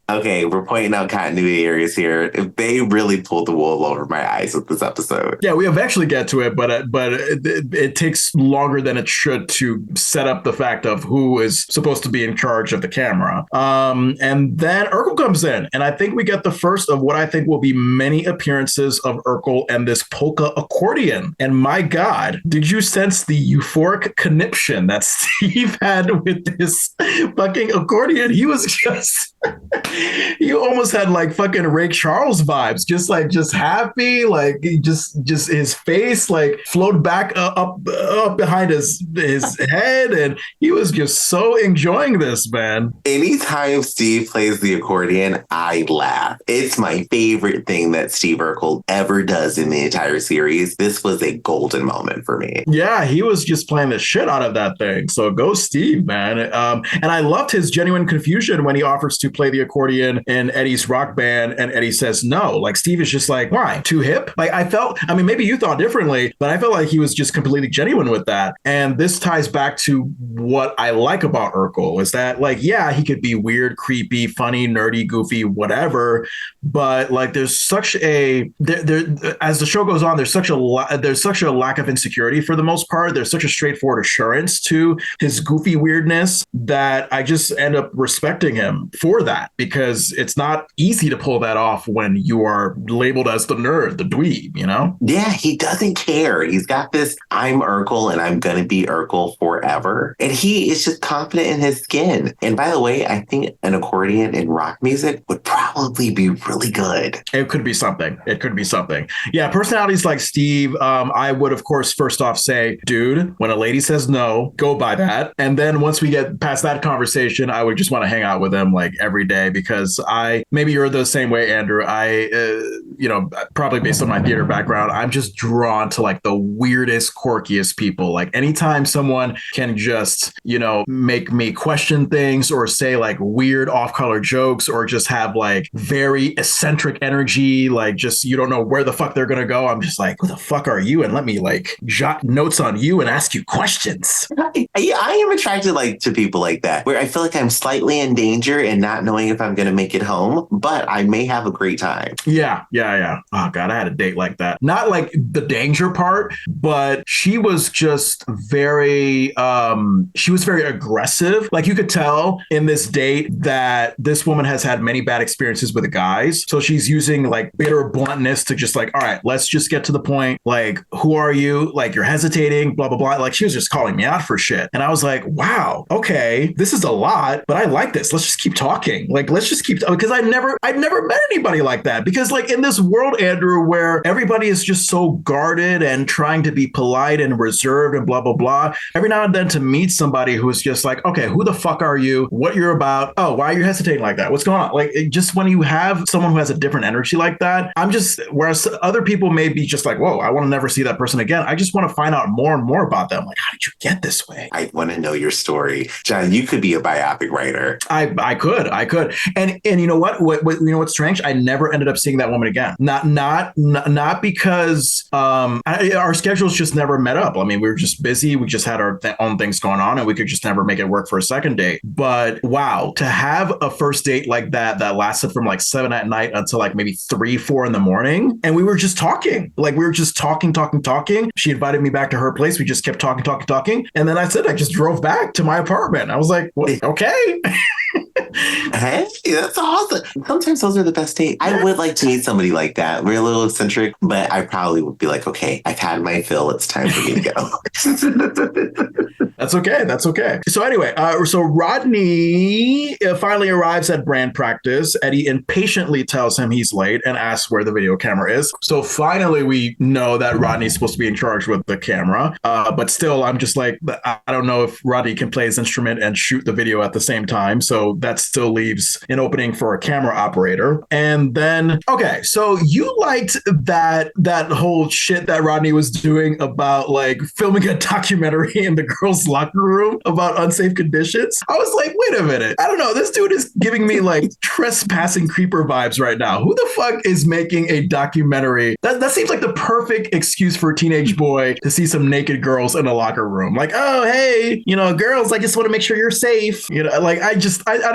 Okay, we're pointing out continuity areas here. They really pulled the wool over my eyes with this episode. Yeah, we eventually get to it, but it takes longer than it should to set up the fact of who is supposed to be in charge of the camera. And then Urkel comes in, and I think we get the first of what I think will be many appearances of Urkel and this polka accordion. And my God, did you sense the euphoric conniption that Steve had with this fucking accordion? He was just... You almost had like fucking Ray Charles vibes, just happy, like just his face like flowed back up behind his head, and he was just so enjoying this, man. Anytime Steve plays the accordion, I laugh. It's my favorite thing that Steve Urkel ever does in the entire series. This was a golden moment for me. Yeah, he was just playing the shit out of that thing. So go Steve, man. And I loved his genuine confusion when he offers to play the accordion in Eddie's rock band, and Eddie says no. Like, Steve is just like, why? Too hip? Like, I mean, maybe you thought differently, but I felt like he was just completely genuine with that. And this ties back to what I like about Urkel, is that, like, yeah, he could be weird, creepy, funny, nerdy, goofy, whatever, but like, there's such a as the show goes on, there's such a lack of insecurity for the most part. There's such a straightforward assurance to his goofy weirdness that I just end up respecting him for that, because it's not easy to pull that off when you are labeled as the nerd, the dweeb, you know? Yeah, he doesn't care. He's got this, I'm Urkel and I'm going to be Urkel forever. And he is just confident in his skin. And by the way, I think an accordion in rock music would probably be really good. It could be something. Yeah, personalities like Steve, I would, of course, first off say, dude, when a lady says no, go by that. And then once we get past that conversation, I would just want to hang out with him like every day, because maybe you're the same way, Andrew. Probably based on my theater background, I'm just drawn to like the weirdest, quirkiest people. Like, anytime someone can just, make me question things, or say like weird off-color jokes, or just have like very eccentric energy, like just, you don't know where the fuck they're gonna go. I'm just like, who the fuck are you? And let me like jot notes on you and ask you questions. I am attracted to people like that, where I feel like I'm slightly in danger and not knowing if I'm going to make it home, but I may have a great time. Yeah. Oh God, I had a date like that. Not like the danger part, but she was just very aggressive. Like, you could tell in this date that this woman has had many bad experiences with the guys. So she's using like bitter bluntness to just like, all right, let's just get to the point. Like, who are you? Like, you're hesitating, blah, blah, blah. Like, she was just calling me out for shit. And I was like, wow, okay, this is a lot, but I like this. Let's just keep talking. Like, let's just keep, because I'd never met anybody like that. Because like, in this world, Andrew, where everybody is just so guarded and trying to be polite and reserved and blah, blah, blah, every now and then to meet somebody who is just like, okay, who the fuck are you? What you're about? Oh, why are you hesitating like that? What's going on? Like, just when you have someone who has a different energy like that, whereas other people may be just like, whoa, I want to never see that person again. I just want to find out more and more about them. Like, how did you get this way? I want to know your story. John, you could be a biopic writer. I could. I could. And you know what? You know what's strange? I never ended up seeing that woman again. Not because our schedules just never met up. I mean, we were just busy. We just had our own things going on, and we could just never make it work for a second date. But wow, to have a first date like that lasted from like 7 at night until like maybe 3, 4 in the morning, and we were just talking. Like we were just talking. She invited me back to her place. We just kept talking, and then I just drove back to my apartment. I was like, well, okay. Hey, that's awesome. Sometimes those are the best dates. I would like to meet somebody like that. We're a little eccentric, but I probably would be like, okay, I've had my fill. It's time for me to go. That's okay. So anyway, so Rodney finally arrives at band practice. Eddie impatiently tells him he's late and asks where the video camera is. So finally, we know that Rodney's supposed to be in charge with the camera. But still, I'm just like, I don't know if Rodney can play his instrument and shoot the video at the same time. So that still leaves an opening for a camera operator. And then, okay, so you liked that whole shit that Rodney was doing about like filming a documentary in the girls' locker room about unsafe conditions. I was like, wait a minute. I don't know. This dude is giving me like trespassing creeper vibes right now. Who the fuck is making a documentary? That seems like the perfect excuse for a teenage boy to see some naked girls in a locker room. Like, oh, hey, girls, I just want to make sure you're safe. Like I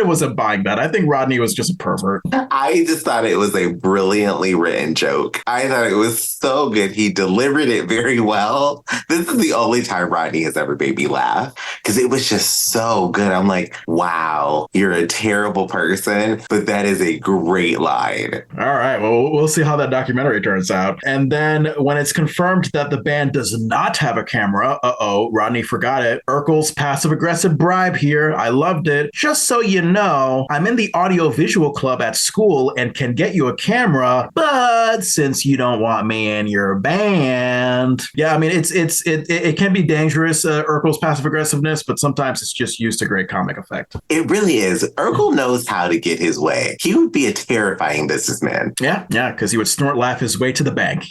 wasn't buying that. I think Rodney was just a pervert. I just thought it was a brilliantly written joke. I thought it was so good. He delivered it very well. This is the only time Rodney has ever made me laugh because it was just so good. I'm like, wow, you're a terrible person, but that is a great line. All right. Well, we'll see how that documentary turns out. And then when it's confirmed that the band does not have a camera, Rodney forgot it. Urkel's passive-aggressive bribe here. I loved it. Just so you know, I'm in the audio-visual club at school and can get you a camera, but since you don't want me in your band. Yeah, I mean, it can be dangerous, Urkel's passive-aggressiveness, but sometimes it's just used to great comic effect. It really is. Urkel knows how to get his way. He would be a terrifying businessman. Yeah, because he would snort laugh his way to the bank.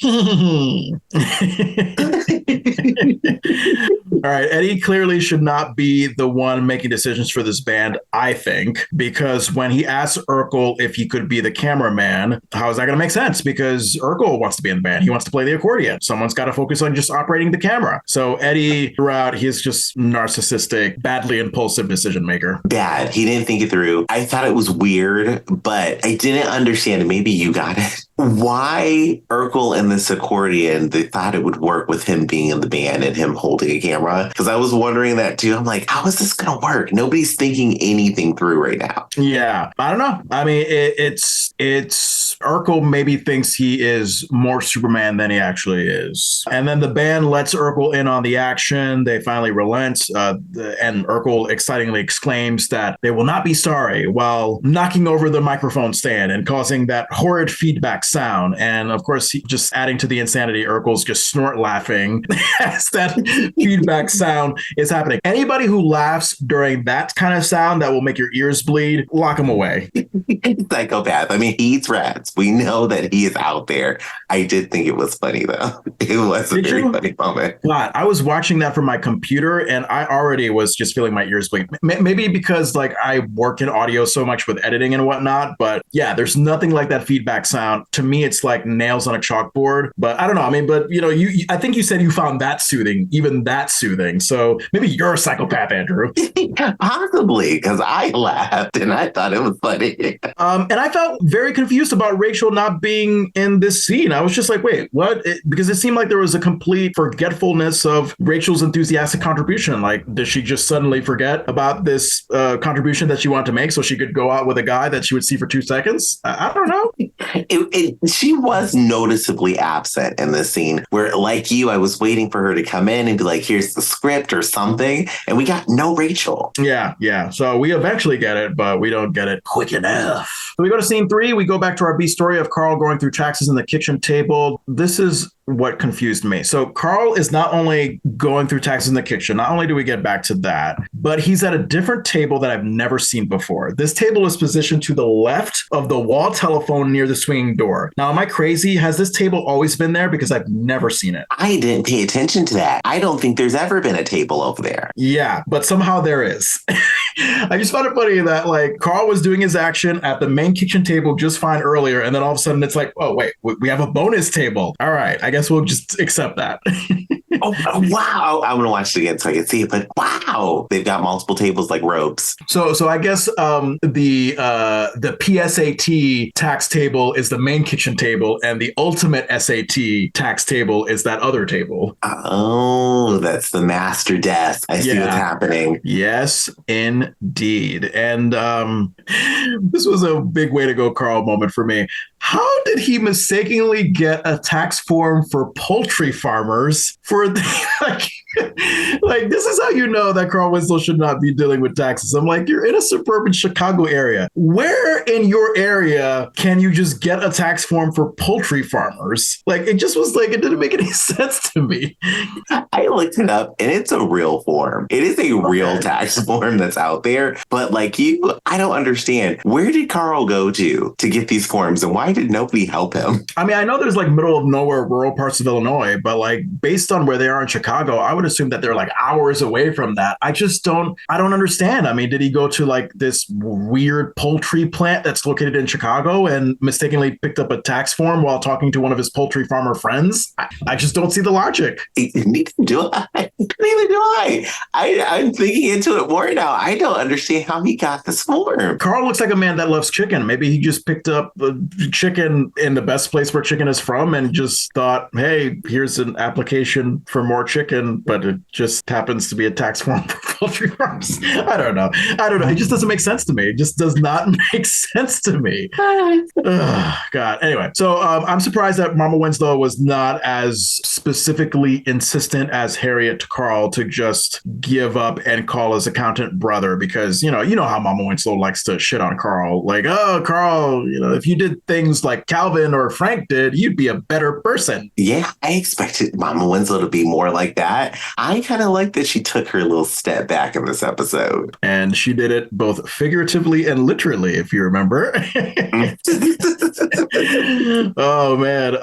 All right, Eddie clearly should not be the one making decisions for this band, I think, because when he asks Urkel if he could be the cameraman, how is that going to make sense? Because Urkel wants to be in the band. He wants to play the accordion. Someone's got to focus on just operating the camera. So Eddie, throughout, he's just narcissistic, badly impulsive decision maker. Bad. He didn't think it through. I thought it was weird, but I didn't understand. Maybe you got it. Why Urkel and this accordion, they thought it would work with him being in the band and him holding a camera. Because I was wondering that too. I'm like, how is this going to work? Nobody's thinking anything through right now. Yeah, I don't know. I mean, it's Urkel maybe thinks he is more Superman than he actually is. And then the band lets Urkel in on the action. They finally relent. And Urkel excitingly exclaims that they will not be sorry while knocking over the microphone stand and causing that horrid feedback sound. And of course, just adding to the insanity, Urkel's just snort laughing as that feedback sound is happening. Anybody who laughs during that kind of sound that will make your ears bleed, lock him away. Psychopath. I mean, he eats rats. We know that he is out there. I did think it was funny, though. It was a very funny moment. God, I was watching that from my computer, and I already was just feeling my ears bleed. Maybe because like I work in audio so much with editing and whatnot, but yeah, there's nothing like that feedback sound. To me, it's like nails on a chalkboard. But I don't know. I mean, but I think you said you found that soothing, even that soothing. So maybe you're a psychopath, Andrew. Possibly, because I laughed and I thought it was funny. And I felt very confused about Rachel not being in this scene. I was just like, wait, what? Because it seemed like there was a complete forgetfulness of Rachel's enthusiastic contribution. Like, did she just suddenly forget about this contribution that she wanted to make so she could go out with a guy that she would see for 2 seconds? I don't know. She was noticeably absent in this scene where, like you, I was waiting for her to come in and be like, here's the script or something. And we got no Rachel. Yeah. So we eventually get it, but we don't get it quick enough. So we go to scene 3. We go back to our B story of Carl going through taxes in the kitchen table. This is what confused me. So Carl is not only going through taxes in the kitchen, not only do we get back to that, but he's at a different table that I've never seen before. This table is positioned to the left of the wall telephone near the swinging door. Now, am I crazy? Has this table always been there? Because I've never seen it. I didn't pay attention to that. I don't think there's ever been a table over there. Yeah, but somehow there is. I just found it funny that like Carl was doing his action at the main kitchen table just fine earlier, and then all of a sudden it's like, oh wait, we have a bonus table. All right, I guess we'll just accept that. Oh, wow. I'm going to watch it again so I can see it. But wow, they've got multiple tables like ropes. So I guess the PSAT tax table is the main kitchen table, and the ultimate SAT tax table is that other table. Oh, that's the master desk. I see what's happening. Yes, indeed. And this was a big way to go, Carl moment for me. How did he mistakenly get a tax form for poultry farmers for like this is how you know that Carl Winslow should not be dealing with taxes. I'm like, you're in a suburban Chicago area. Where in your area can you just get a tax form for poultry farmers? Like, it just was like, it didn't make any sense to me. I looked it up and it's a real form. It is a real tax form that's out there. But like I don't understand. Where did Carl go to get these forms, and why did nobody help him? I mean, I know there's like middle of nowhere rural parts of Illinois, but like based on where they are in Chicago, I would assume that they're like hours away from that. I don't understand. I mean, did he go to like this weird poultry plant that's located in Chicago and mistakenly picked up a tax form while talking to one of his poultry farmer friends? I just don't see the logic. Neither do I. I'm thinking into it more now. I don't understand how he got this form. Carl looks like a man that loves chicken. Maybe he just picked up the chicken in the best place where chicken is from and just thought, hey, here's an application for more chicken, but it just happens to be a tax form for poultry farms. I don't know. It just doesn't make sense to me. It just does not make sense to me. God. Anyway, so I'm surprised that Mama Winslow was not as specifically insistent as Harriette to Carl to just give up and call his accountant brother, because, you know how Mama Winslow likes to shit on Carl. Like, oh, Carl, if you did things like Calvin or Frank did, you'd be a better person. Yeah, I expected Mama Winslow to be more like that. I kind of like that she took her little step back in this episode. And she did it both figuratively and literally, if you remember. Oh, man.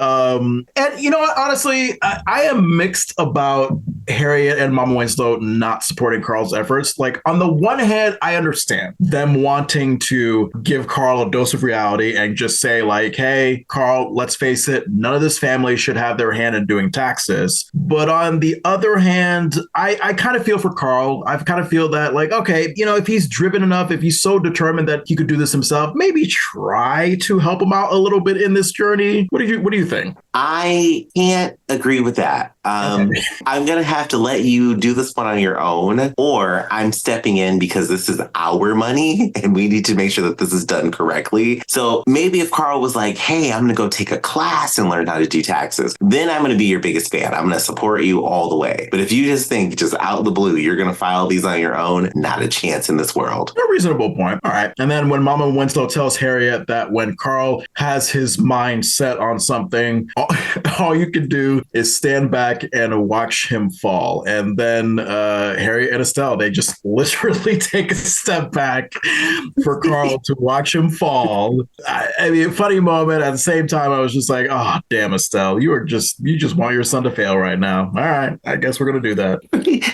And you know what? Honestly, I am mixed about Harriette and Mama Winslow not supporting Carl's efforts. Like, on the one hand, I understand them wanting to give Carl a dose of reality and just say like, hey, Carl, let's face it, none of this family should have their hand in doing taxes. But on the other hand, I kind of feel for Carl. I kind of feel that like, okay, if he's driven enough, if he's so determined that he could do this himself, maybe try to help him out a little bit in this journey. What do you think? I can't agree with that. Okay. I'm going to have to let you do this one on your own, or I'm stepping in because this is our money and we need to make sure that this is done correctly. So maybe if Carl was like, hey, I'm going to go take a class and learn how to do taxes, then I'm going to be your biggest fan. I'm going to support you all the way. But if you just think just out of the blue, you're going to file these on your own, not a chance in this world. A reasonable point. All right. And then when Mama Winslow tells Harriette that when Carl has his mind set on something, all you can do is stand back and watch him fall. And then Harriette and Estelle, they just literally take a step back for Carl to watch him fall. I mean, funny moment. At the same time, I was just like, oh, damn, Estelle, you just want your son to fail right now. All right, I guess we're going to do that.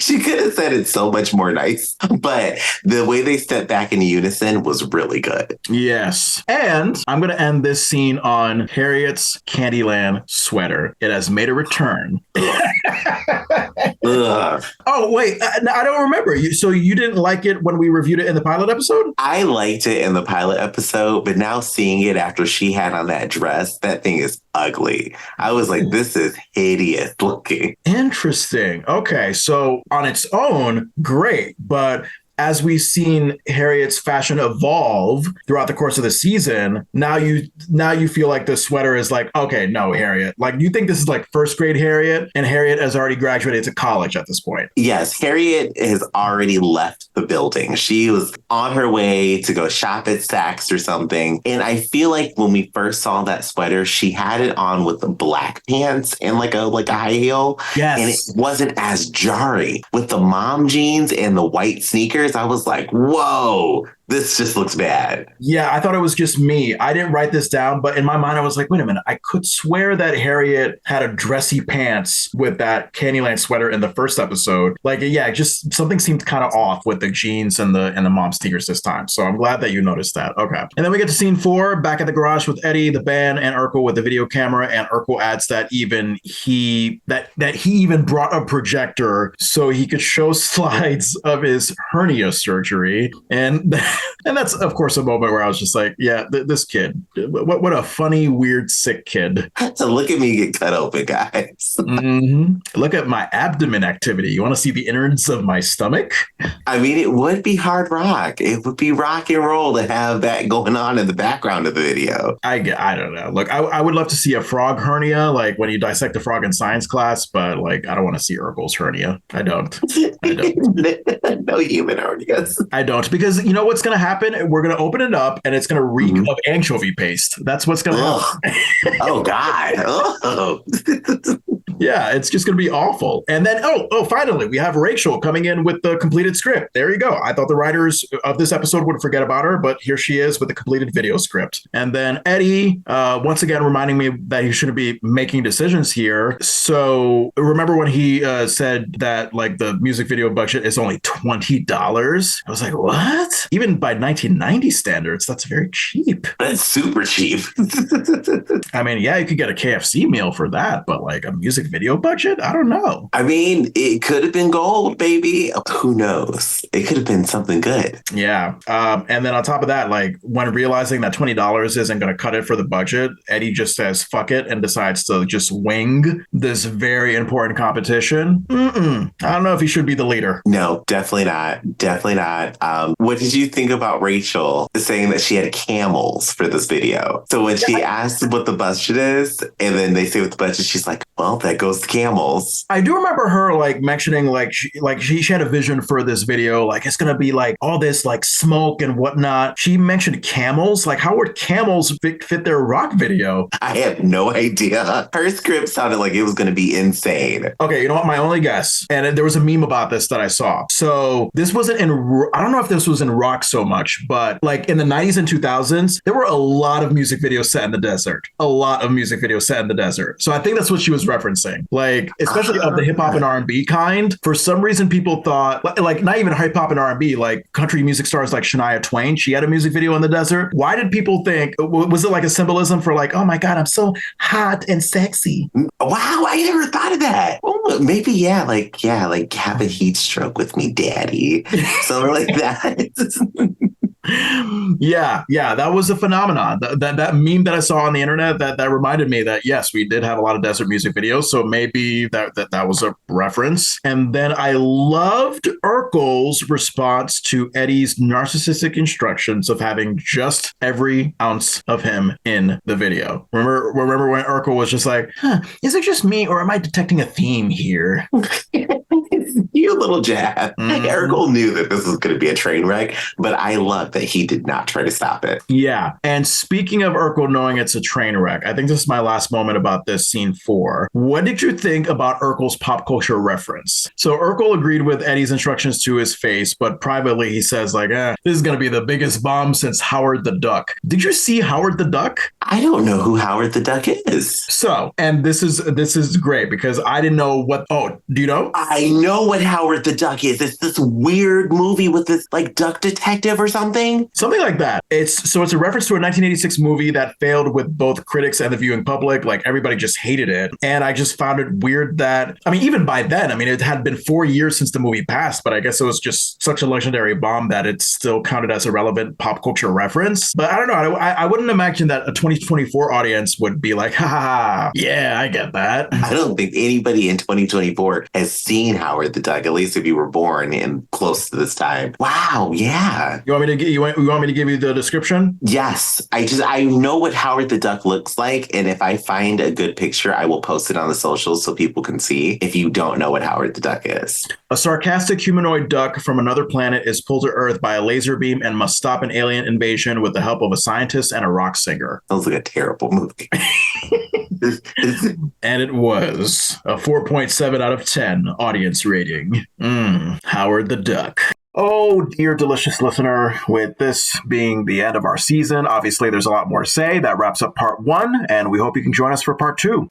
She could have said it so much more nice, but the way they stepped back in unison was really good. Yes. And I'm going to end this scene on Harriette's Candyland sweater. It has made a return. Oh, wait, I don't remember. So you didn't like it when we reviewed it in the pilot episode? I liked it in the pilot episode, but now seeing it after she had on that dress, that thing is ugly. I was like, this is hideous looking. Interesting. Okay, so on its own, great, but as we've seen Harriette's fashion evolve throughout the course of the season, now you feel like the sweater is like, okay, no, Harriette. Like, you think this is like first grade Harriette, and Harriette has already graduated to college at this point? Yes, Harriette has already left the building. She was on her way to go shop at Saks or something. And I feel like when we first saw that sweater, she had it on with the black pants and like a high heel. Yes. And it wasn't as jarring. With the mom jeans and the white sneakers, I was like, whoa, this just looks bad. Yeah, I thought it was just me. I didn't write this down, but in my mind, I was like, wait a minute. I could swear that Harriette had a dressy pants with that Candyland sweater in the first episode. Like, yeah, just something seemed kind of off with the jeans and the mom's sneakers this time. So I'm glad that you noticed that. Okay. And then we get to scene 4, back at the garage with Eddie, the band, and Urkel with the video camera. And Urkel adds that he even brought a projector so he could show slides of his hernia surgery. And that's, of course, a moment where I was just like, yeah, this kid, what a funny, weird, sick kid. So look at me get cut open, guys. Look at my abdomen activity. You want to see the innards of my stomach? I mean, it would be hard rock. It would be rock and roll to have that going on in the background of the video. I don't know. Look, I would love to see a frog hernia, like when you dissect a frog in science class, but like, I don't want to see Urkel's hernia. I don't. No human hernias. I don't, because you know what's going to happen? We're going to open it up and it's going to reek of anchovy paste. That's what's going to happen. Oh, God. Oh. Yeah, it's just going to be awful. And then, finally, we have Rachel coming in with the completed script. There you go. I thought the writers of this episode would forget about her, but here she is with the completed video script. And then Eddie, once again, reminding me that he shouldn't be making decisions here. So remember when he said that like the music video budget is only $20? I was like, what? Even by 1990 standards, that's very cheap. That's super cheap. I mean, yeah, you could get a KFC meal for that, but like a music video budget? I don't know. I mean, it could have been gold, baby. Who knows? It could have been something good. Yeah. And then on top of that, like when realizing that $20 isn't going to cut it for the budget, Eddie just says, fuck it, and decides to just wing this very important competition. I don't know if he should be the leader. No, definitely not. Definitely not. What did you think about Rachel saying that she had camels for this video? So when she asked what the budget is, and then they say what the budget, she's like, well, that goes to camels. I do remember her like mentioning she had a vision for this video, like it's gonna be like all this like smoke and whatnot. She mentioned camels. Like how would camels fit their rock video? I have no idea. Her script sounded like it was gonna be insane. Okay, you know what? My only guess, and there was a meme about this that I saw. So this wasn't I don't know if this was in rock so much, but like in the 90s and 2000s, there were a lot of music videos set in the desert. A lot of music videos set in the desert. So I think that's what she was referencing. Like, especially of the hip hop and R&B kind. For some reason, people thought, like not even hip hop and R&B, like country music stars like Shania Twain, she had a music video in the desert. Why did people think, was it like a symbolism for like, oh my God, I'm so hot and sexy? Wow, I never thought of that. Oh, maybe, like have a heat stroke with me, daddy. Something like that. Yeah, that was a phenomenon. That meme that I saw on the internet that reminded me that yes, we did have a lot of desert music videos, so maybe that was a reference. And then I loved Urkel's response to Eddie's narcissistic instructions of having just every ounce of him in the video. Remember when Urkel was just like, is it just me or am I detecting a theme here? You little jab. Urkel knew that this was going to be a train wreck, but I love that he did not try to stop it. Yeah. And speaking of Urkel knowing it's a train wreck, I think this is my last moment about this scene 4. What did you think about Urkel's pop culture reference? So Urkel agreed with Eddie's instructions to his face, but privately he says like, this is going to be the biggest bomb since Howard the Duck. Did you see Howard the Duck? I don't know who Howard the Duck is. So, and this is great because I didn't know what, do you know? I know what Howard the Duck is. It's this weird movie with this like duck detective or something. Something like that. It's a reference to a 1986 movie that failed with both critics and the viewing public. Like everybody just hated it. And I just found it weird that, I mean, even by then, I mean, it had been 4 years since the movie passed, but I guess it was just such a legendary bomb that it's still counted as a relevant pop culture reference. But I don't know. I wouldn't imagine that a 2024 audience would be like, ha, yeah, I get that. I don't think anybody in 2024 has seen Howard the Duck, at least if you were born in close to this time. Wow, yeah. You want me to give you the description? Yes. I know what Howard the Duck looks like, and if I find a good picture, I will post it on the socials so people can see if you don't know what Howard the Duck is. A sarcastic humanoid duck from another planet is pulled to Earth by a laser beam and must stop an alien invasion with the help of a scientist and a rock singer. Sounds like a terrible movie. And it was a 4.7 out of 10 audience rating. Howard the Duck. Oh, dear delicious listener, with this being the end of our season, obviously there's a lot more to say. That wraps up part 1, and we hope you can join us for part 2.